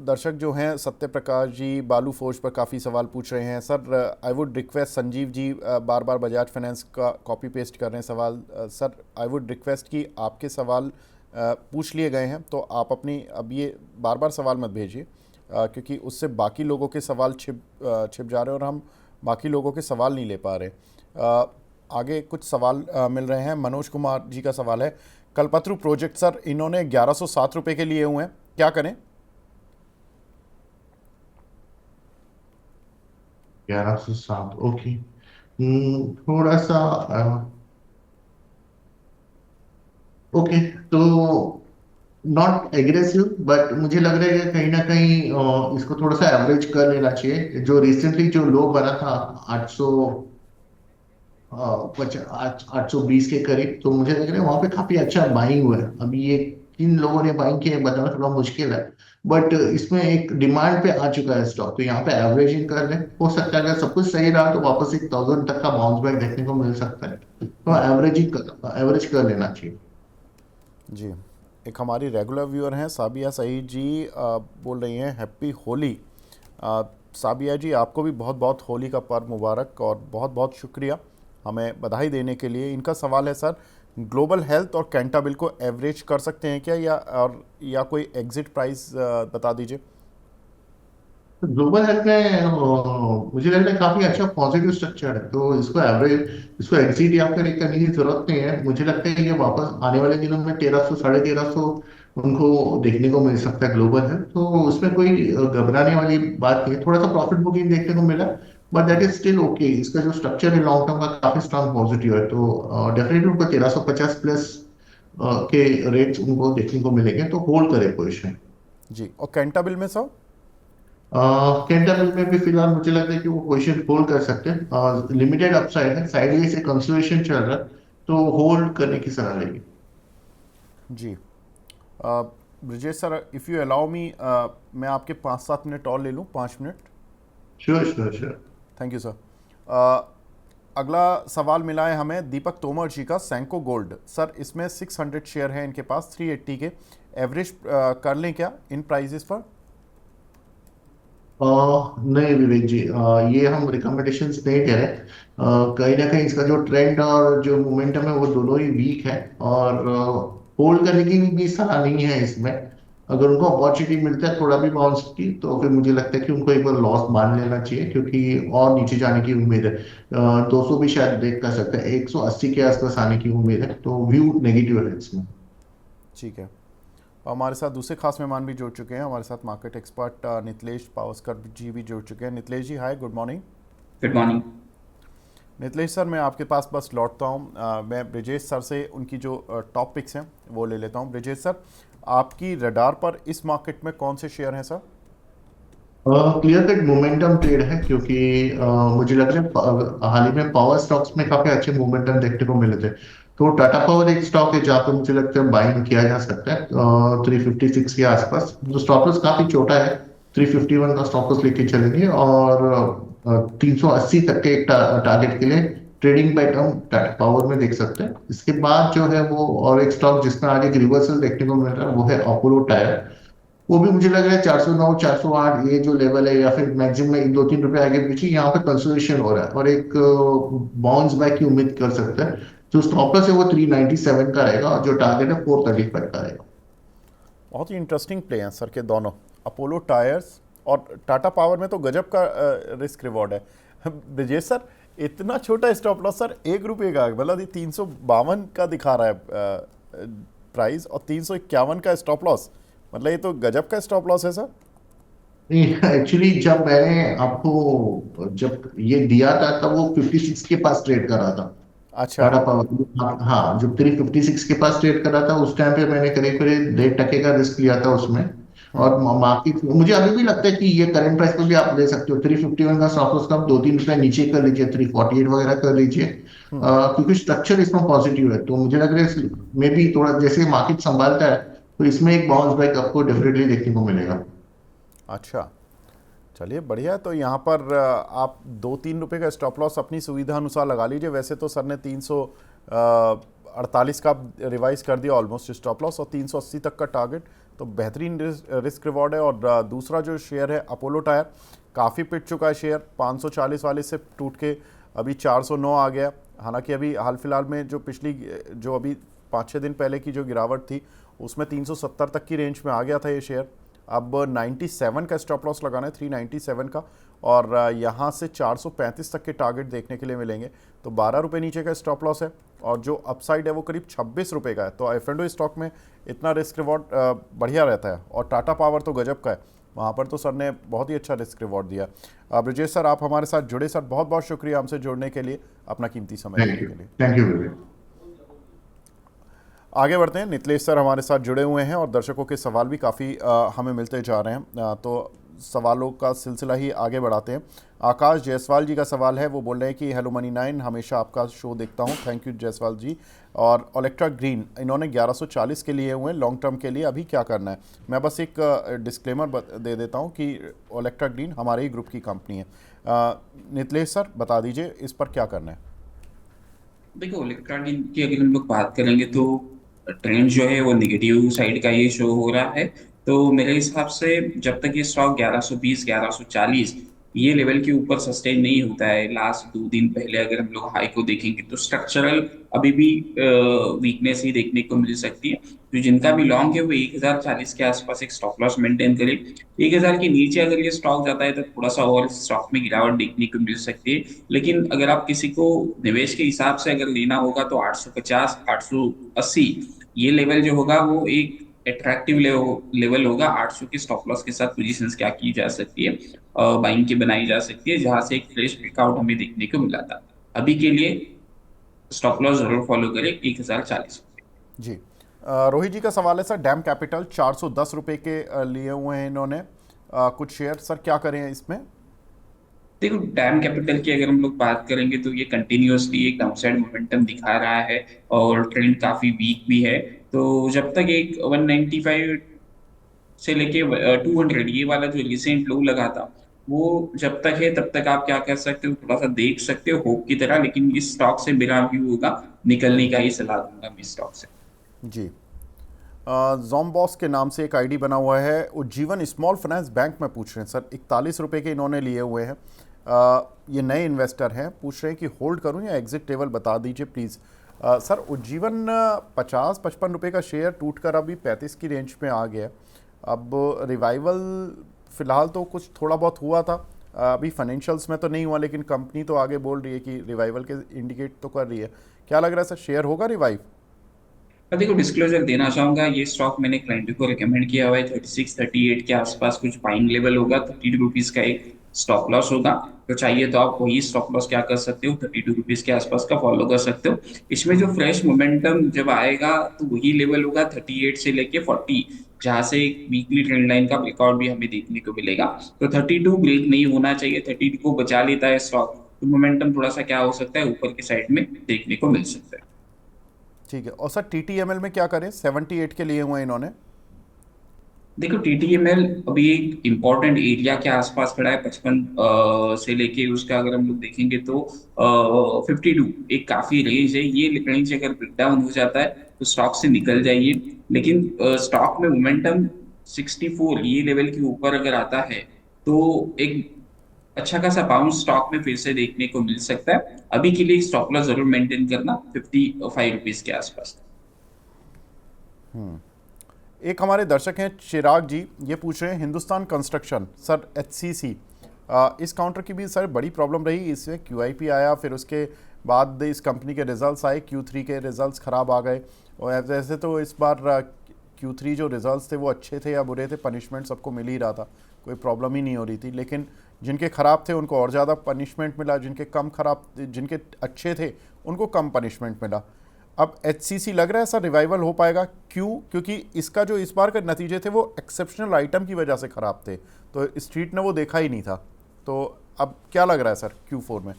दर्शक जो हैं सत्य प्रकाश जी बालू फोर्ज पर काफ़ी सवाल पूछ रहे हैं। Sir I would request, Sanjeev ji बार बार बजाज फाइनेंस का कॉपी पेस्ट कर रहे हैं सवाल। सर आई वुड रिक्वेस्ट कि आपके सवाल पूछ लिए गए हैं तो आप अपनी अब ये बार बार सवाल मत भेजिए, क्योंकि उससे बाकी लोगों के सवाल छिप जा रहे हैं और हम बाकी लोगों के सवाल नहीं ले पा रहे। आगे कुछ सवाल मिल रहे हैं। मनोज कुमार जी का सवाल है, कल्पतरु प्रोजेक्ट सर इन्होंने 1107 रुपये के लिए हुए हैं, क्या करें? 1107, ओके। थोड़ा सा ओके, तो नॉट एग्रेसिव, बट मुझे लग रहा है कि कहीं ना कहीं इसको थोड़ा सा एवरेज कर लेना चाहिए। जो रिसेंटली जो लो बना था 800 820 के करीब, तो मुझे लग रहा है वहां पे काफी अच्छा बाइंग हुआ है। अभी ये किन लोगों ने बाइंग किया है बताना थोड़ा मुश्किल है, बट इसमें एक डिमांड पे आ चुका है स्टॉक, तो यहाँ पे एवरेजिंग कर ले। हो सकता है अगर सब कुछ सही रहा तो वापस 1000 तक का बाउंस बैक देखने को मिल सकता है, तो एवरेज कर लेना चाहिए। जी, एक हमारी रेगुलर व्यूअर हैं साबिया सईद जी, बोल रही हैं हैप्पी होली। साबिया जी आपको भी बहुत बहुत होली का पर्व मुबारक और बहुत बहुत शुक्रिया हमें बधाई देने के लिए। इनका सवाल है सर, ग्लोबल हेल्थ और कैंटाबिल को एवरेज कर सकते हैं क्या, या कोई एग्जिट प्राइस बता दीजिए। ग्लोबल हेल्थ में मुझे लग रहा है काफी अच्छा पॉजिटिव स्ट्रक्चर है, तो इसको एग्जिट या फिर करने की जरूरत नहीं है। मुझे लगता है कि वापस आने वाले दिनों में 1300 1350 उनको देखने को मिल सकता है ग्लोबल हेल्थ, तो उसमें कोई घबराने वाली बात नहीं है। थोड़ा सा प्रॉफिट बुकिंग देखने को मिला, but that is still okay. इसका जो स्ट्रक्चर है लॉन्ग टर्म का काफी स्ट्रांग पॉजिटिव है, तो डेफिनेटली उनको 1350 प्लस के रेट्स उनको देखने को मिलेंगे, तो होल्ड करे पोजिशन। जी, और कैंटाबिल में सर? कैंटाबिल में भी फिलहाल मुझे लगता है कि वो पोजीशन होल्ड कर सकते हैं। लिमिटेड अपसाइड है, साइडवेज से कंसोलिडेशन चल रहा है, तो होल्ड करने की सलाह रहेगी। जी, Brijesh sir if you allow me, मैं आपके 5-7 मिनट और ले लूँ, 5 minute? Sure sure sure. Thank you sir. अगला सवाल मिला है हमें दीपक तोमर जी का, सैंको गोल्ड। सर इसमें 600 शेयर हैं इनके पास, 380 के एवरेज कर लें क्या इन प्राइजेस पर? नहीं विवेक जी, ये हम रिकमेंडेशंस नहीं कह रहे। कहीं ना कहीं इसका जो ट्रेंड और जो मोमेंटम है वो दोनों ही वीक है, और होल्ड करने की भी सलाह नहीं है इसमें। अगर उनको अपॉर्चुनिटी मिलता है थोड़ा भी बाउंस की, तो फिर मुझे लगता है कि उनको एक बार लॉस मान लेना चाहिए, क्योंकि और नीचे जाने की उम्मीद है। 200 भी शायद ब्रेक कर सकता है, 180 के आसपास आने की उम्मीद है, तो व्यू नेगेटिव है इसमें। ठीक है, हमारे साथ दूसरे खास मेहमान भी जुड़ चुके हैं। हमारे साथ मार्केट एक्सपर्ट नीतलेश पावस्कर जी भी जुड़ चुके हैं। Nitlesh ji hi, good morning. Good morning. Nitlesh sir मैं आपके पास बस लौटता हूँ, मैं ब्रिजेश सर से उनकी जो टॉप पिक्स हैं वो ले लेता हूँ। ब्रिजेश सर, आपकी रडार पर इस मार्केट में कौन से शेयर हैं sir? Clear cut momentum trade है, क्योंकि मुझे लग रहा है हाल ही में पावर स्टॉक्स में काफी अच्छे मोमेंटम देखने को मिले थे। तो टाटा पावर एक स्टॉक है जहाँ पे मुझे लगता है बाइंग किया जा सकता है 356 के आसपास। जो स्टॉप लॉस काफी छोटा है, 351 का स्टॉप लॉस लेके चलेंगे, और 380 तक के एक टारगेट के लिए trading by term Tata power में देख सकते हैं। इसके बाद जो है वो और एक स्टॉक जिसमें आज एक रिवर्सल देखने को मिल रहा है वो है अपोलो टायर। वो भी मुझे लग रहा है 409 408 ये जो लेवल है, या फिर मैक्सिमम एक 2-3 रुपए आगे पीछे यहाँ पे कंसोलिडेशन हो रहा है और एक बाउंस बैक की उम्मीद कर सकते हैं। जो स्टॉप लॉस है वो 397 का रहेगा और जो टारगेट है 435 का रहेगा। बहुत ही इंटरेस्टिंग प्ले हैं सर के दोनों, अपोलो टायर्स और टाटा पावर में तो गजब का रिस्क रिवॉर्ड है। ब्रजेश सर, इतना छोटा स्टॉप लॉस सर, 1 रुपये का, मतलब ये 352 का दिखा रहा है प्राइस और 351 का स्टॉप लॉस, मतलब ये तो गजब का स्टॉप लॉस है सर। एक्चुअली जब मैंने आपको जब ये दिया था तब वो 56 के पास ट्रेड कर रहा था अच्छा। टाटा पावर। हाँ, जब 356 के पास ट्रेड कर रहा था उस टाइम पे मैंने करीब करीब 1.5% का रिस्क लिया था उसमें। और मार्केट मुझे अभी भी लगता है कि ये करंट प्राइस पे भी आप ले सकते हो। 351 का स्टॉप लॉस का आप 2-3 रुपए नीचे कर लीजिए, 348 वगैरह कर लीजिए। क्योंकि स्ट्रक्चर इसमें पॉजिटिव है तो मुझे लग रहा है मे भी थोड़ा जैसे मार्केट संभालता है तो इसमें एक बाउंस बैक आपको डेफिनेटली देखने को मिलेगा। अच्छा, चलिए बढ़िया है। तो यहाँ पर आप 2-3 रुपये का स्टॉप लॉस अपनी सुविधा अनुसार लगा लीजिए। वैसे तो सर ने 348 का रिवाइज कर दिया ऑलमोस्ट स्टॉप लॉस और 380 तक का टारगेट, तो बेहतरीन रिस्क रिवॉर्ड है। और दूसरा जो शेयर है अपोलो टायर, काफ़ी पिट चुका है शेयर, 540 वाले से टूट के अभी 409 आ गया। हालांकि अभी हाल फिलहाल में जो अभी 5-6 दिन पहले की जो गिरावट थी उसमें 370 तक की रेंज में आ गया था ये शेयर। अब 97 का स्टॉप लॉस लगाना है, 397 का, और यहाँ से 435 तक के टारगेट देखने के लिए मिलेंगे। तो 12 रुपये नीचे का स्टॉप लॉस है और जो अपसाइड है वो करीब 26 रुपये का है। तो F&O स्टॉक में इतना रिस्क रिवॉर्ड बढ़िया रहता है। और टाटा पावर तो गजब का है, वहाँ पर तो सर ने बहुत ही अच्छा रिस्क रिवॉर्ड दिया। ब्रजेश सर, आप हमारे साथ जुड़े सर, बहुत बहुत शुक्रिया हमसे जुड़ने के लिए, अपना कीमती समय थैंक देने यू, के लिए। थैंक यू विवेक। आगे बढ़ते हैं, नितलेश सर हमारे साथ जुड़े हुए हैं और दर्शकों के सवाल भी काफ़ी हमें मिलते जा रहे हैं, तो सवालों का सिलसिला ही आगे बढ़ाते हैं। आकाश जायसवाल जी का सवाल है, वो बोल रहे हैं कि हेलो मनी 9, हमेशा आपका शो देखता हूं, थैंक यू जायसवाल जी। और ओलेक्ट्रा ग्रीन इन्होंने 1140 के लिए हुए लॉन्ग टर्म के लिए, अभी क्या करना है? मैं बस एक डिस्क्लेमर दे देता हूं कि ओलेक्ट्रा ग्रीन हमारे ही ग्रुप की कंपनी है। नितलेश सर बता दीजिए इस पर क्या करना है। देखो, इलेक्ट्रॉनिक की अगर हम लोग बात करेंगे तो ट्रेंड जो है वो निगेटिव साइड का ये शो हो रहा है। तो मेरे हिसाब से जब तक ये स्टॉक 1120 1140 ये लेवल के ऊपर सस्टेन नहीं होता है, लास्ट 2 दिन पहले अगर हम लोग हाई को देखेंगे तो स्ट्रक्चरल अभी भी वीकनेस ही देखने को मिल सकती है। तो जिनका भी लॉन्ग है वो 1040 के आसपास एक स्टॉप लॉस मेंटेन करे। 1000 के नीचे अगर ये स्टॉक जाता है तो थोड़ा सा और स्टॉक में गिरावट देखने को मिल सकती है। लेकिन अगर आप किसी को निवेश के हिसाब से अगर लेना होगा तो 850 880 ये लेवल जो होगा वो एक अट्रैक्टिव लेवल होगा। 800 के स्टॉप लॉस के साथ पोजीशंस क्या की जा सकती है, बाइंग की बनाई जा सकती है, जहां से एक फ्रेश ब्रेकआउट हमें देखने को मिला था। अभी के लिए स्टॉप लॉस जरूर फॉलो करें 1040। जी, रोहित जी का सवाल है सर, डैम कैपिटल 410 रुपये के लिए हुए हैं इन्होंने कुछ शेयर, सर क्या करें इसमें? देखो, डैम कैपिटल की अगर हम लोग बात करेंगे तो ये कंटिन्यूअसली एक डाउनसाइड मोमेंटम दिखा रहा है और ट्रेंड काफी वीक भी है। तो जब तक एक 195 से लेके 200 ये वाला जो रिसेंट लो लगा था वो जब तक है तब तक आप क्या कर सकते हो, थोड़ा सा देख सकते हो होप की तरह। लेकिन इस स्टॉक से मेरा व्यू होगा निकलने का ही सलाह दूंगा मैं इस स्टॉक से। जी, जोमबॉस के नाम से एक आईडी बना हुआ है, उज्जीवन स्मॉल फाइनेंस बैंक में पूछ रहे हैं सर, 41 रुपये के इन्होंने लिए हुए हैं। ये नए इन्वेस्टर हैं, पूछ रहे हैं कि होल्ड करूं या एग्जिट टेबल बता दीजिए प्लीज़। सर उज्जीवन 50-55 रुपये का शेयर टूट कर अभी 35 की रेंज में आ गया। अब रिवाइवल फ़िलहाल तो कुछ थोड़ा बहुत हुआ था, अभी फाइनेंशियल्स में तो नहीं हुआ, लेकिन कंपनी तो आगे बोल रही है कि रिवाइवल के इंडिकेट तो कर रही है। क्या लग रहा है सर, शेयर होगा रिवाइव? देखो, डिस्क्लोजर देना चाहूंगा, ये स्टॉक मैंने क्लाइंट को रिकमेंड किया हुआ है 36-38 के आसपास कुछ बाइंग लेवल होगा, 32 रुपीज का एक स्टॉप लॉस होगा। तो चाहिए तो आप वही स्टॉप लॉस क्या कर सकते हो, 32 रुपीज के आसपास का फॉलो कर सकते हो। इसमें जो फ्रेश मोमेंटम जब आएगा तो वही लेवल होगा 38 से लेके 40, जहां से एक वीकली ट्रेंड लाइन का ब्रेकआउट भी हमें देखने को मिलेगा। तो 32 ब्रेक नहीं होना चाहिए, 32 को बचा लेता है स्टॉक तो मोमेंटम थोड़ा सा क्या हो सकता है, ऊपर की साइड में देखने को मिल सकता है। ठीक है। और सर TTML में क्या करें, 78 के लिए हुए इन्होंने? देखो टीटीएमएल अभी एक इम्पोर्टेंट एरिया के आसपास खड़ा है 55 से लेके उसका अगर हम लोग देखेंगे तो 52 एक काफी रेंज है। ये रेंज अगर ब्रेक डाउन हो जाता है तो स्टॉक से निकल जाइए। लेकिन स्टॉक में मोमेंटम 64 ये लेवल के ऊपर अगर आता है तो एक अच्छा खासा बाउंस स्टॉक में फिर से देखने को मिल सकता है। अभी के लिए स्टॉप लॉस जरूर मेंटेन करना 55 रुपीज के आसपास। एक हमारे दर्शक हैं चिराग जी, ये पूछ रहे हैं हिंदुस्तान कंस्ट्रक्शन सर, एचसीसी, इस काउंटर की भी सर बड़ी प्रॉब्लम रही, इसमें क्यूआईपी आया, फिर उसके बाद इस कंपनी के रिजल्ट्स आए, Q3 के रिजल्ट्स ख़राब आ गए, और वैसे तो इस बार Q3 जो रिजल्ट्स थे वो अच्छे थे या बुरे थे, पनिशमेंट सबको मिल ही रहा था, कोई प्रॉब्लम ही नहीं हो रही थी, लेकिन जिनके ख़राब थे उनको और ज़्यादा पनिशमेंट मिला, जिनके अच्छे थे उनको कम पनिशमेंट मिला। अब एचसीसी लग रहा है सर रिवाइवल हो पाएगा, क्यों? क्योंकि इसका जो इस बार के नतीजे थे वो एक्सेप्शनल आइटम की वजह से ख़राब थे, तो स्ट्रीट ने वो देखा ही नहीं था, तो अब क्या लग रहा है सर Q4 में?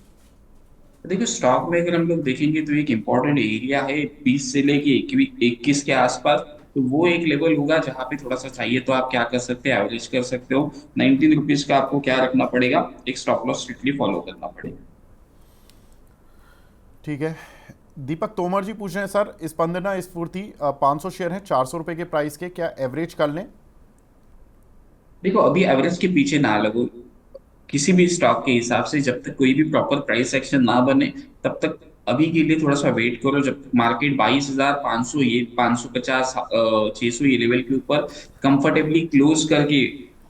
देखिए स्टॉक में अगर हम लोग देखेंगे तो एक इम्पोर्टेंट एरिया है 20 से लेके 21 के आसपास। तो वो एक लेवल होगा जहां पे थोड़ा सा चाहिए तो आप क्या कर सकते हैं, एवरेज कर सकते हो। 19 रुपीज का आपको क्या रखना पड़ेगा, एक स्टॉप लॉस स्ट्रिक्टली फॉलो करना पड़ेगा। ठीक है। दीपक तोमर जी पूछ रहे हैं सर, स्पंदना स्फूर्ति 500 शेयर हैं 400 रुपये के प्राइस के, क्या एवरेज कर लें? देखो अभी एवरेज के पीछे ना लगो किसी भी स्टॉक के हिसाब से, जब तक कोई भी प्रॉपर प्राइस एक्शन ना बने तब तक अभी के लिए थोड़ा सा वेट करो। जब तक मार्केट 22,500 ये 550 600 ये लेवल के ऊपर कंफर्टेबली क्लोज करके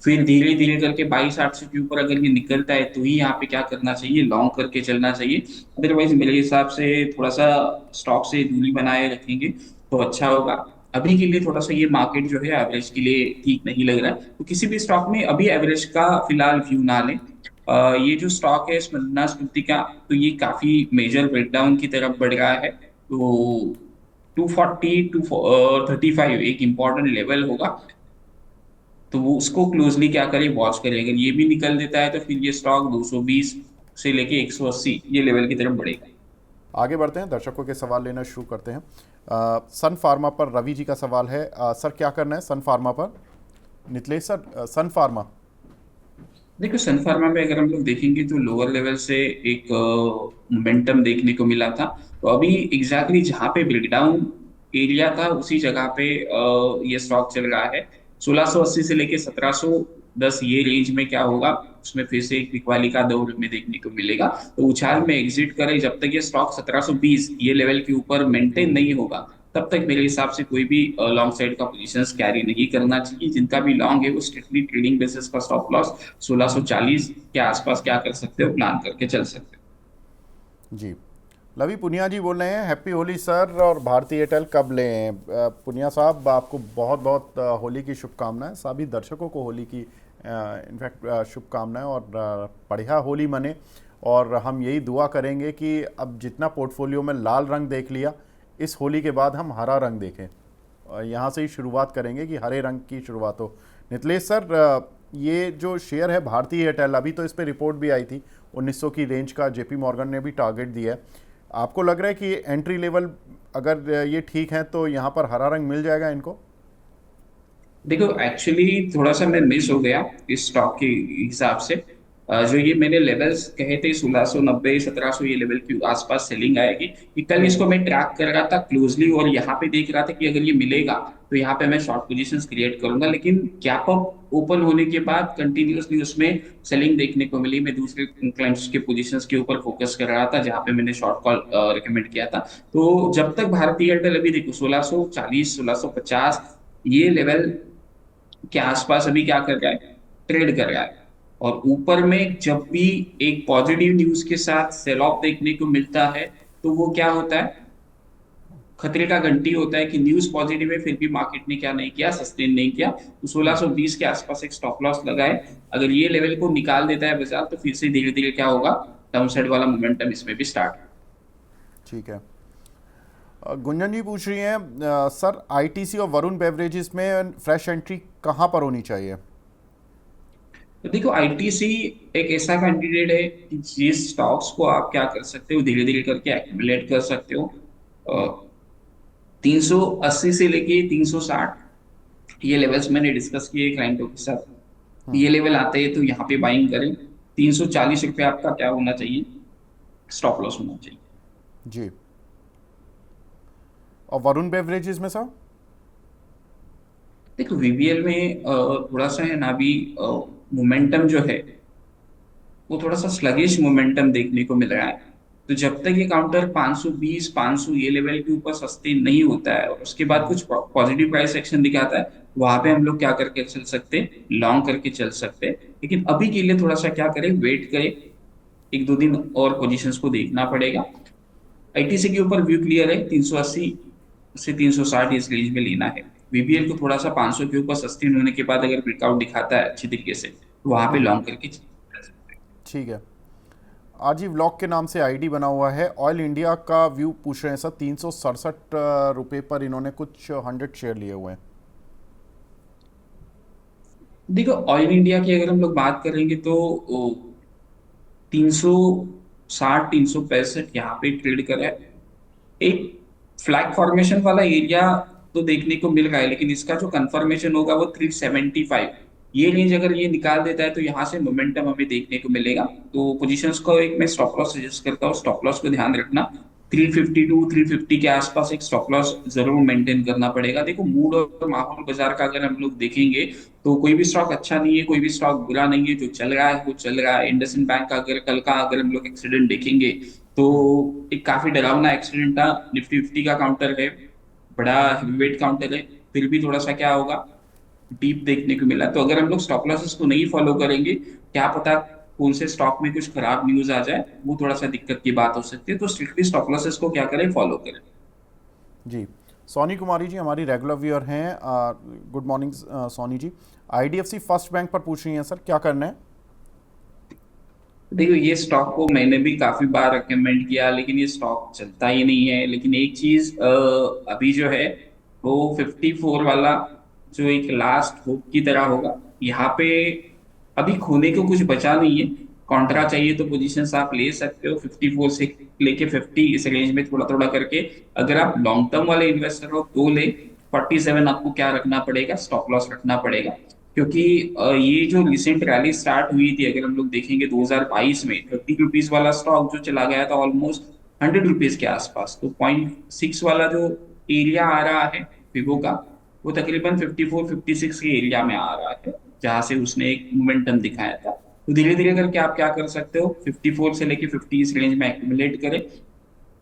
फिर धीरे धीरे करके 22,800 के ऊपर अगर ये निकलता है तो ही यहाँ पे क्या करना चाहिए, लॉन्ग करके चलना चाहिए। अदरवाइज मेरे हिसाब से थोड़ा सा स्टॉक से दूरी बनाए रखेंगे तो अच्छा होगा। अभी के लिए थोड़ा सा ये मार्केट जो है एवरेज के लिए ठीक नहीं लग रहा है, तो किसी भी स्टॉक में अभी एवरेज का फिलहाल व्यू ना लें। ये जो स्टॉक है स्पंदना स्मृति का, तो ये काफी मेजर ब्रेकडाउन की तरफ बढ़ रहा है। तो 240 टू 35 एक इंपॉर्टेंट लेवल होगा, तो वो उसको क्लोजली क्या करें, वॉच करें। अगर ये भी निकल देता है तो फिर ये स्टॉक 220 से लेके 180 ये लेवल की तरफ बढ़ेगा। आगे बढ़ते हैं, दर्शकों के सवाल लेना शुरू करते हैं। सन फार्मा पर रवि जी का सवाल है, सर क्या करना है सन फार्मा पर? नितलेश सर, सन फार्मा। देखो सन फार्मा में अगर हम लोग देखेंगे तो लोअर लेवल से एक मोमेंटम देखने को मिला था। तो अभी एग्जैक्टली जहां पे ब्रेकडाउन एरिया था उसी जगह पे ये स्टॉक चल रहा है। 1680 से लेके 1710 ये रेंज में क्या होगा, उसमें फिर से एक बिकवाली का दौर में देखने को मिलेगा। तो उछाल में एग्जिट करें, जब तक ये स्टॉक 1720 ये लेवल के ऊपर मेंटेन नहीं होगा तब तक मेरे हिसाब से कोई भी लॉन्ग साइड का पोजीशंस कैरी नहीं करना चाहिए। जिनका भी लॉन्ग है वो स्ट्रिक्टली ट्रेडिंग बेसिस का स्टॉप लॉस 1640 के आसपास क्या कर सकते हो, प्लान करके चल सकते हो। जी, लवी पुनिया जी बोल रहे हैं, हैप्पी होली सर, और भारतीय एयरटेल कब लें? पुनिया साहब आपको बहुत बहुत होली की शुभकामनाएं, सभी दर्शकों को होली की इनफैक्ट शुभकामनाएं, और बढ़िया होली मने। और हम यही दुआ करेंगे कि अब जितना पोर्टफोलियो में लाल रंग देख लिया, इस होली के बाद हम हरा रंग देखें, और यहाँ से ही शुरुआत करेंगे कि हरे रंग की शुरुआत हो। नितलेश सर, ये जो शेयर है भारतीय एयरटेल, अभी तो इस पर रिपोर्ट भी आई थी 1900 की रेंज का, जेपी मॉर्गन ने भी टारगेट दिया है, आपको लग रहा है कि एंट्री लेवल अगर ये ठीक है तो यहाँ पर हरा रंग मिल जाएगा इनको? देखो एक्चुअली थोड़ा सा मैं मिस हो गया इस स्टॉक के हिसाब से। जो ये मैंने लेवल्स कहे थे 1690 1700 ये लेवल के आसपास सेलिंग आएगी, कि कल इसको मैं ट्रैक कर रहा था क्लोजली और यहाँ पे देख रहा था कि अगर ये मिलेगा तो यहाँ पे मैं शॉर्ट पोजीशंस क्रिएट करूंगा। लेकिन गैप अप ओपन होने के बाद कंटिन्यूअसली उसमें सेलिंग देखने को मिली। मैं दूसरे क्लाइंट्स के पोजीशंस के ऊपर फोकस कर रहा था जहाँ पे मैंने शॉर्ट कॉल रिकमेंड किया था। तो जब तक भारतीय एयरटेल अभी देखो 1640 1650 ये लेवल के आसपास अभी क्या कर रहा है, ट्रेड कर रहा है। और ऊपर में जब भी एक पॉजिटिव न्यूज के साथ सेल ऑफ देखने को मिलता है तो वो क्या होता है, खतरे का घंटी होता है कि न्यूज पॉजिटिव है फिर भी मार्केट ने क्या नहीं किया, सस्टेन नहीं किया। तो 1620 के आसपास एक स्टॉप लॉस लगाए। अगर ये लेवल को निकाल देता है बाजार तो फिर से धीरे धीरे क्या होगा, डाउन साइड वाला मोमेंटम इसमें भी स्टार्ट। ठीक है। गुंजन जी पूछ रही हैं, सर आईटीसी और वरुण बेवरेजेस में फ्रेश एंट्री कहाँ पर होनी चाहिए? तो देखो आईटीसी एक ऐसा कैंडिडेट है कि जिस स्टॉक्स को आप क्या कर सकते हो, धीरे धीरे करके एक्यूमुलेट कर सकते हो। 380 से लेके 360 ये लेवल्स मैंने डिस्कस किए क्लाइंटों के साथ। ये लेवल आते हैं तो यहाँ पे बाइंग करें। 340 रुपये आपका क्या होना चाहिए, स्टॉप लॉस होना चाहिए। जी। और वरुण बेवरेजेस में सर? देखो वीबीएल में थोड़ा सा है ना, अभी मोमेंटम जो है वो थोड़ा सा स्लगिश मोमेंटम देखने को मिल रहा है। तो जब तक ये काउंटर 520 500 ये लेवल के ऊपर सस्टेन नहीं होता है और उसके बाद कुछ पॉजिटिव प्राइस एक्शन दिखाता है, वहां पे हम लोग क्या करके चल सकते हैं, लॉन्ग करके चल सकते हैं। लेकिन अभी के लिए थोड़ा सा क्या करें, वेट करें, एक दो दिन और पोजीशंस को देखना पड़ेगा। आईटीसी के ऊपर व्यू क्लियर है, 380 से 360 इस रेंज में लेना है। वीबीएल को थोड़ा सा 500 के ऊपर सस्टेन होने के बाद अगर ब्रेकआउट दिखाता है अच्छी तरीके से, तो वहां पे लॉन्ग करके चल सकते हैं। ठीक है। आजी व्लॉग के नाम से आईडी बना हुआ है, ऑयल इंडिया का व्यू पूछ रहे हैं सर। 367 रुपये पर इन्होंने कुछ 100 शेयर लिए हुए हैं। देखो ऑयल इंडिया की अगर हम लोग बात करेंगे तो 360 365 यहाँ पे ट्रेड कर रहा है। एक फ्लैग फॉर्मेशन वाला एरिया तो देखने को मिल रहा है, लेकिन इसका जो कंफर्मेशन होगा वो 375 ये रेंज अगर ये निकाल देता है तो यहाँ से मोमेंटम हमें देखने को मिलेगा। तो पोजीशंस को एक मैं स्टॉप लॉस सजेस्ट करता हूँ, स्टॉप लॉस को ध्यान रखना। 352 350 के आसपास एक स्टॉप लॉस जरूर मेंटेन करना पड़ेगा। देखो मूड और माहौल बाजार का अगर हम लोग देखेंगे तो कोई भी स्टॉक अच्छा नहीं है, कोई भी स्टॉक बुरा नहीं है, जो चल रहा है वो चल रहा है। इंडसइंड बैंक का अगर कल का अगर हम लोग एक्सीडेंट देखेंगे तो एक काफी डरावना एक्सीडेंट था। निफ्टी 50 का काउंटर है, बड़ा हेवीवेट काउंटर है, फिर भी थोड़ा सा क्या होगा, डीप देखने को मिला। तो अगर हम लोग स्टॉप लॉसेस को नहीं फॉलो करेंगे, क्या पता कौन से स्टॉक में कुछ खराब न्यूज आ जाए, वो थोड़ा सा दिक्कत की बात हो सकती है। तो स्ट्रिक्टली स्टॉप लॉसेस को क्या करें, फॉलो करें। जी। सोनी कुमारी जी हमारी रेगुलर व्यूअर हैं। Good morning Soni ji. IDFC first bank पर पूछ रही हैं सर, क्या करना है? देखो ये स्टॉक को मैंने भी काफी बार रिकमेंड किया, लेकिन ये स्टॉक चलता ही नहीं है। लेकिन एक चीज अभी जो है वो 54 वाला जो एक लास्ट होप की तरह होगा, यहाँ पे अभी खोने को कुछ बचा नहीं है। कॉन्ट्रा चाहिए तो पोजीशंस आप ले सकते हो 54 से लेके 50 इस रेंज में थोड़ा थोड़ा करके। अगर आप लॉन्ग टर्म वाले इन्वेस्टर हो तो ले। 47 आपको क्या रखना पड़ेगा, स्टॉप लॉस रखना पड़ेगा। क्योंकि ये जो रिसेंट रैली स्टार्ट हुई थी अगर हम लोग देखेंगे 2022 में 30 रुपीज वाला स्टॉक जो चला गया था ऑलमोस्ट 100 रुपीज के आसपास। तो 0.6 वाला जो एरिया आ रहा है विवो का, वो तकरीबन 54 56 के एरिया में आ रहा है, जहां से उसने एक मोमेंटम दिखाया था। तो धीरे धीरे करके आप क्या कर सकते हो, 54 से लेके 50 इस रेंज में एक्यूमुलेट करें।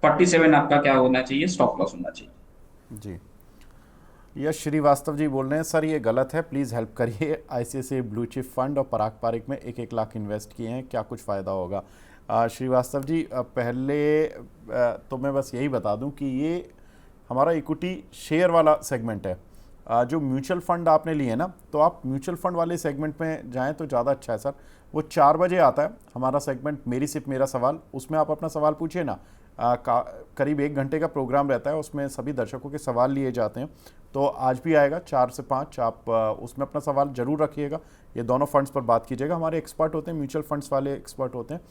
47 आपका क्या होना चाहिए, स्टॉप लॉस होना चाहिए। जी। यश श्रीवास्तव जी बोल रहे हैं सर ये गलत है, प्लीज़ हेल्प करिए। आईसीआईसीआई ब्लू चिप फंड और पराग पारिक में 1-1 लाख इन्वेस्ट किए हैं, क्या कुछ फ़ायदा होगा? श्रीवास्तव जी पहले तो मैं बस यही बता दूं कि ये हमारा इक्विटी शेयर वाला सेगमेंट है। जो म्यूचुअल फंड आपने लिए ना, तो आप म्यूचुअल फंड वाले सेगमेंट में जाएं तो ज़्यादा अच्छा है सर। वो 4 बजे आता है हमारा सेगमेंट, मेरी सिर्फ मेरा सवाल। उसमें आप अपना सवाल पूछिए ना। करीब 1 घंटे का प्रोग्राम रहता है, उसमें सभी दर्शकों के सवाल लिए जाते हैं। तो आज भी आएगा 4 से 5, आप उसमें अपना सवाल जरूर रखिएगा। ये दोनों फंड्स पर बात कीजिएगा, हमारे एक्सपर्ट होते हैं, म्यूचुअल फंड्स वाले एक्सपर्ट होते हैं,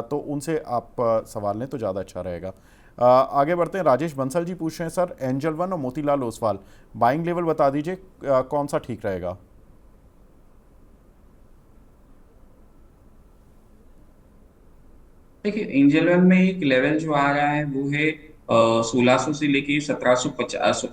तो उनसे आप सवाल लें तो ज़्यादा अच्छा रहेगा। आगे बढ़ते हैं। राजेश बंसल जी पूछ रहे हैं सर एंजल वन और मोतीलाल ओसवाल बाइंग लेवल बता दीजिए, कौन सा ठीक रहेगा? देखिए एंजल वन में एक लेवल जो आ रहा है वो है 1600 से लेके 1750,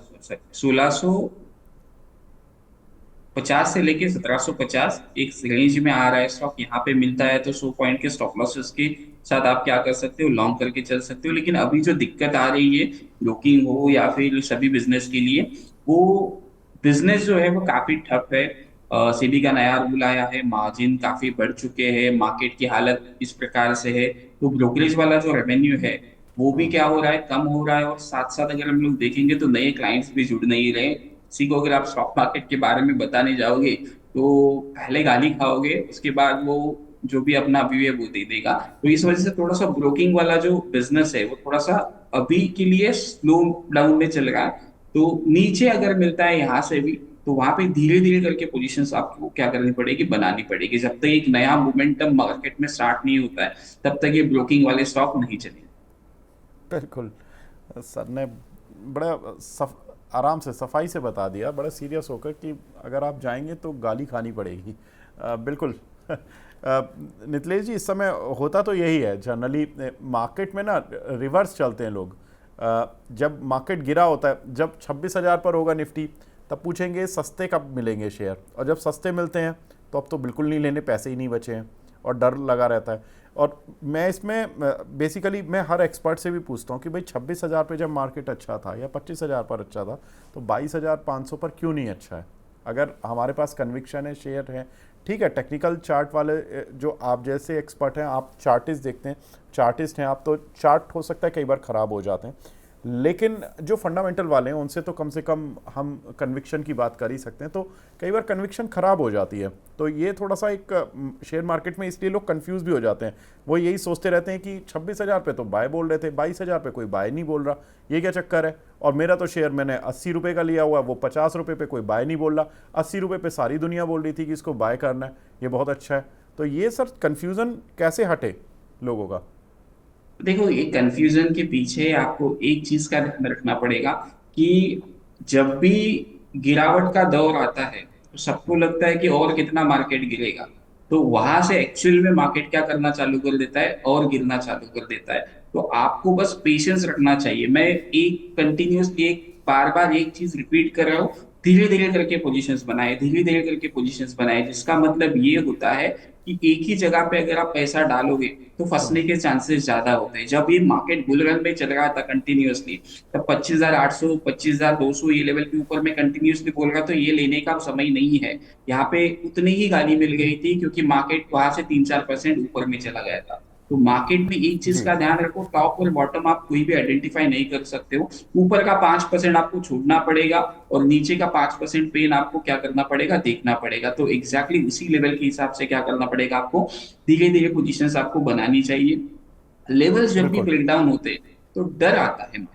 1650 से लेके 1750 एक रेंज में आ रहा है स्टॉक। यहाँ पे मिलता है तो 100 पॉइंट के स्टॉप लॉसेस के साथ आप क्या कर सकते हो, लॉन्ग करके चल सकते हो। लेकिन अभी जो दिक्कत आ रही है ब्रोकिंग हो या फिर सभी बिजनेस के लिए, वो बिजनेस जो है वो काफी ठप है। सेबी का नया रूल आया है, मार्जिन काफी बढ़ चुके हैं, मार्केट की हालत इस प्रकार से है। तो ब्रोकरेज वाला जो रेवेन्यू है वो भी क्या हो रहा है, कम हो रहा है। और साथ साथ अगर हम लोग देखेंगे तो नए क्लाइंट्स भी जुड़ नहीं रहे। किसी को अगर आप स्टॉक मार्केट के बारे में बताने जाओगे तो पहले गाली खाओगे, उसके बाद वो जो भी अपना व्यू है वो दे देगा। तो इस वजह से थोड़ा सा ब्रोकिंग वाला जो बिजनेस है वो थोड़ा सा अभी के लिए स्लो डाउन में चल रहा है। तो नीचे अगर मिलता है यहाँ से भी, तो वहां पे धीरे धीरे करके पोजीशंस आपको क्या करनी पड़ेगी, बनानी पड़ेगी। जब तक एक नया मोमेंटम मार्केट में स्टार्ट नहीं होता है तब तक ये ब्रोकिंग वाले स्टॉक नहीं चलेंगे। बिल्कुल। सर ने बड़ा आराम से सफाई से बता दिया, बड़ा सीरियस होकर, कि अगर आप जाएंगे तो गाली खानी पड़ेगी। बिल्कुल। नितलेश जी, इस समय होता तो यही है जनरली मार्केट में ना, रिवर्स चलते हैं लोग। जब मार्केट गिरा होता है, जब 26,000 पर होगा निफ्टी, तब पूछेंगे सस्ते कब मिलेंगे शेयर, और जब सस्ते मिलते हैं तो अब तो बिल्कुल नहीं लेने, पैसे ही नहीं बचे हैं, और डर लगा रहता है। और मैं इसमें बेसिकली मैं हर एक्सपर्ट से भी पूछता हूँ कि भाई 26,000 पे जब मार्केट अच्छा था या 25,000 पर अच्छा था, तो 22,500 पर क्यों नहीं अच्छा है? अगर हमारे पास कन्विक्शन है, शेयर है, ठीक है। टेक्निकल चार्ट वाले जो आप जैसे एक्सपर्ट हैं, आप चार्टिस्ट देखते हैं, चार्टिस्ट हैं आप, तो चार्ट हो सकता है कई बार ख़राब हो जाते हैं, लेकिन जो फंडामेंटल वाले हैं उनसे तो कम से कम हम कन्विक्शन की बात कर ही सकते हैं। तो कई बार कन्विक्शन ख़राब हो जाती है, तो ये थोड़ा सा एक शेयर मार्केट में इसलिए लोग कंफ्यूज भी हो जाते हैं। वो यही सोचते रहते हैं कि 26,000 पे तो बाय बोल रहे थे, 22,000 पे कोई बाय नहीं बोल रहा, ये क्या चक्कर है? और मेरा तो शेयर मैंने 80 रुपये का लिया हुआ, वो 50 रुपये पे कोई बाय नहीं बोल रहा, 80 रुपये पे सारी दुनिया बोल रही थी कि इसको बाय करना है, ये बहुत अच्छा है। तो ये सर कन्फ्यूज़न कैसे हटे लोगों का? देखो, ये कंफ्यूजन के पीछे आपको एक चीज का ध्यान रखना पड़ेगा कि जब भी गिरावट का दौर आता है तो सबको लगता है कि और कितना मार्केट गिरेगा, तो वहां से एक्चुअल में मार्केट क्या करना चालू कर देता है, और गिरना चालू कर देता है। तो आपको बस पेशेंस रखना चाहिए। मैं एक कंटिन्यूसली एक बार बार एक चीज रिपीट कर रहा हूँ, धीरे धीरे करके पोजीशंस बनाए, धीरे धीरे करके पोजीशंस बनाए, जिसका मतलब ये होता है कि एक ही जगह पे अगर आप पैसा डालोगे तो फंसने के चांसेस ज्यादा होते हैं। जब ये मार्केट बुल रन में चल रहा था कंटिन्यूअसली, तब 25,800 25,200 ये लेवल के ऊपर में कंटिन्यूअसली बोल रहा, तो ये लेने का समय नहीं है। यहाँ पे उतनी ही गाली मिल गई थी क्योंकि मार्केट वहां से 3-4% ऊपर में चला गया था। तो मार्केट में एक चीज जी, का ध्यान रखो, टॉप और बॉटम आप कोई भी आइडेंटिफाई नहीं कर सकते हो। ऊपर का 5% आपको छोड़ना पड़ेगा, और नीचे का 5% पेन आपको क्या करना पड़ेगा, देखना पड़ेगा। तो एग्जैक्टली उसी लेवल के हिसाब से क्या करना पड़ेगा आपको, धीरे धीरे पोजीशंस आपको बनानी चाहिए। लेवल्स जब भी बिल्कुल। ब्रेकडाउन होते हैं तो डर आता है।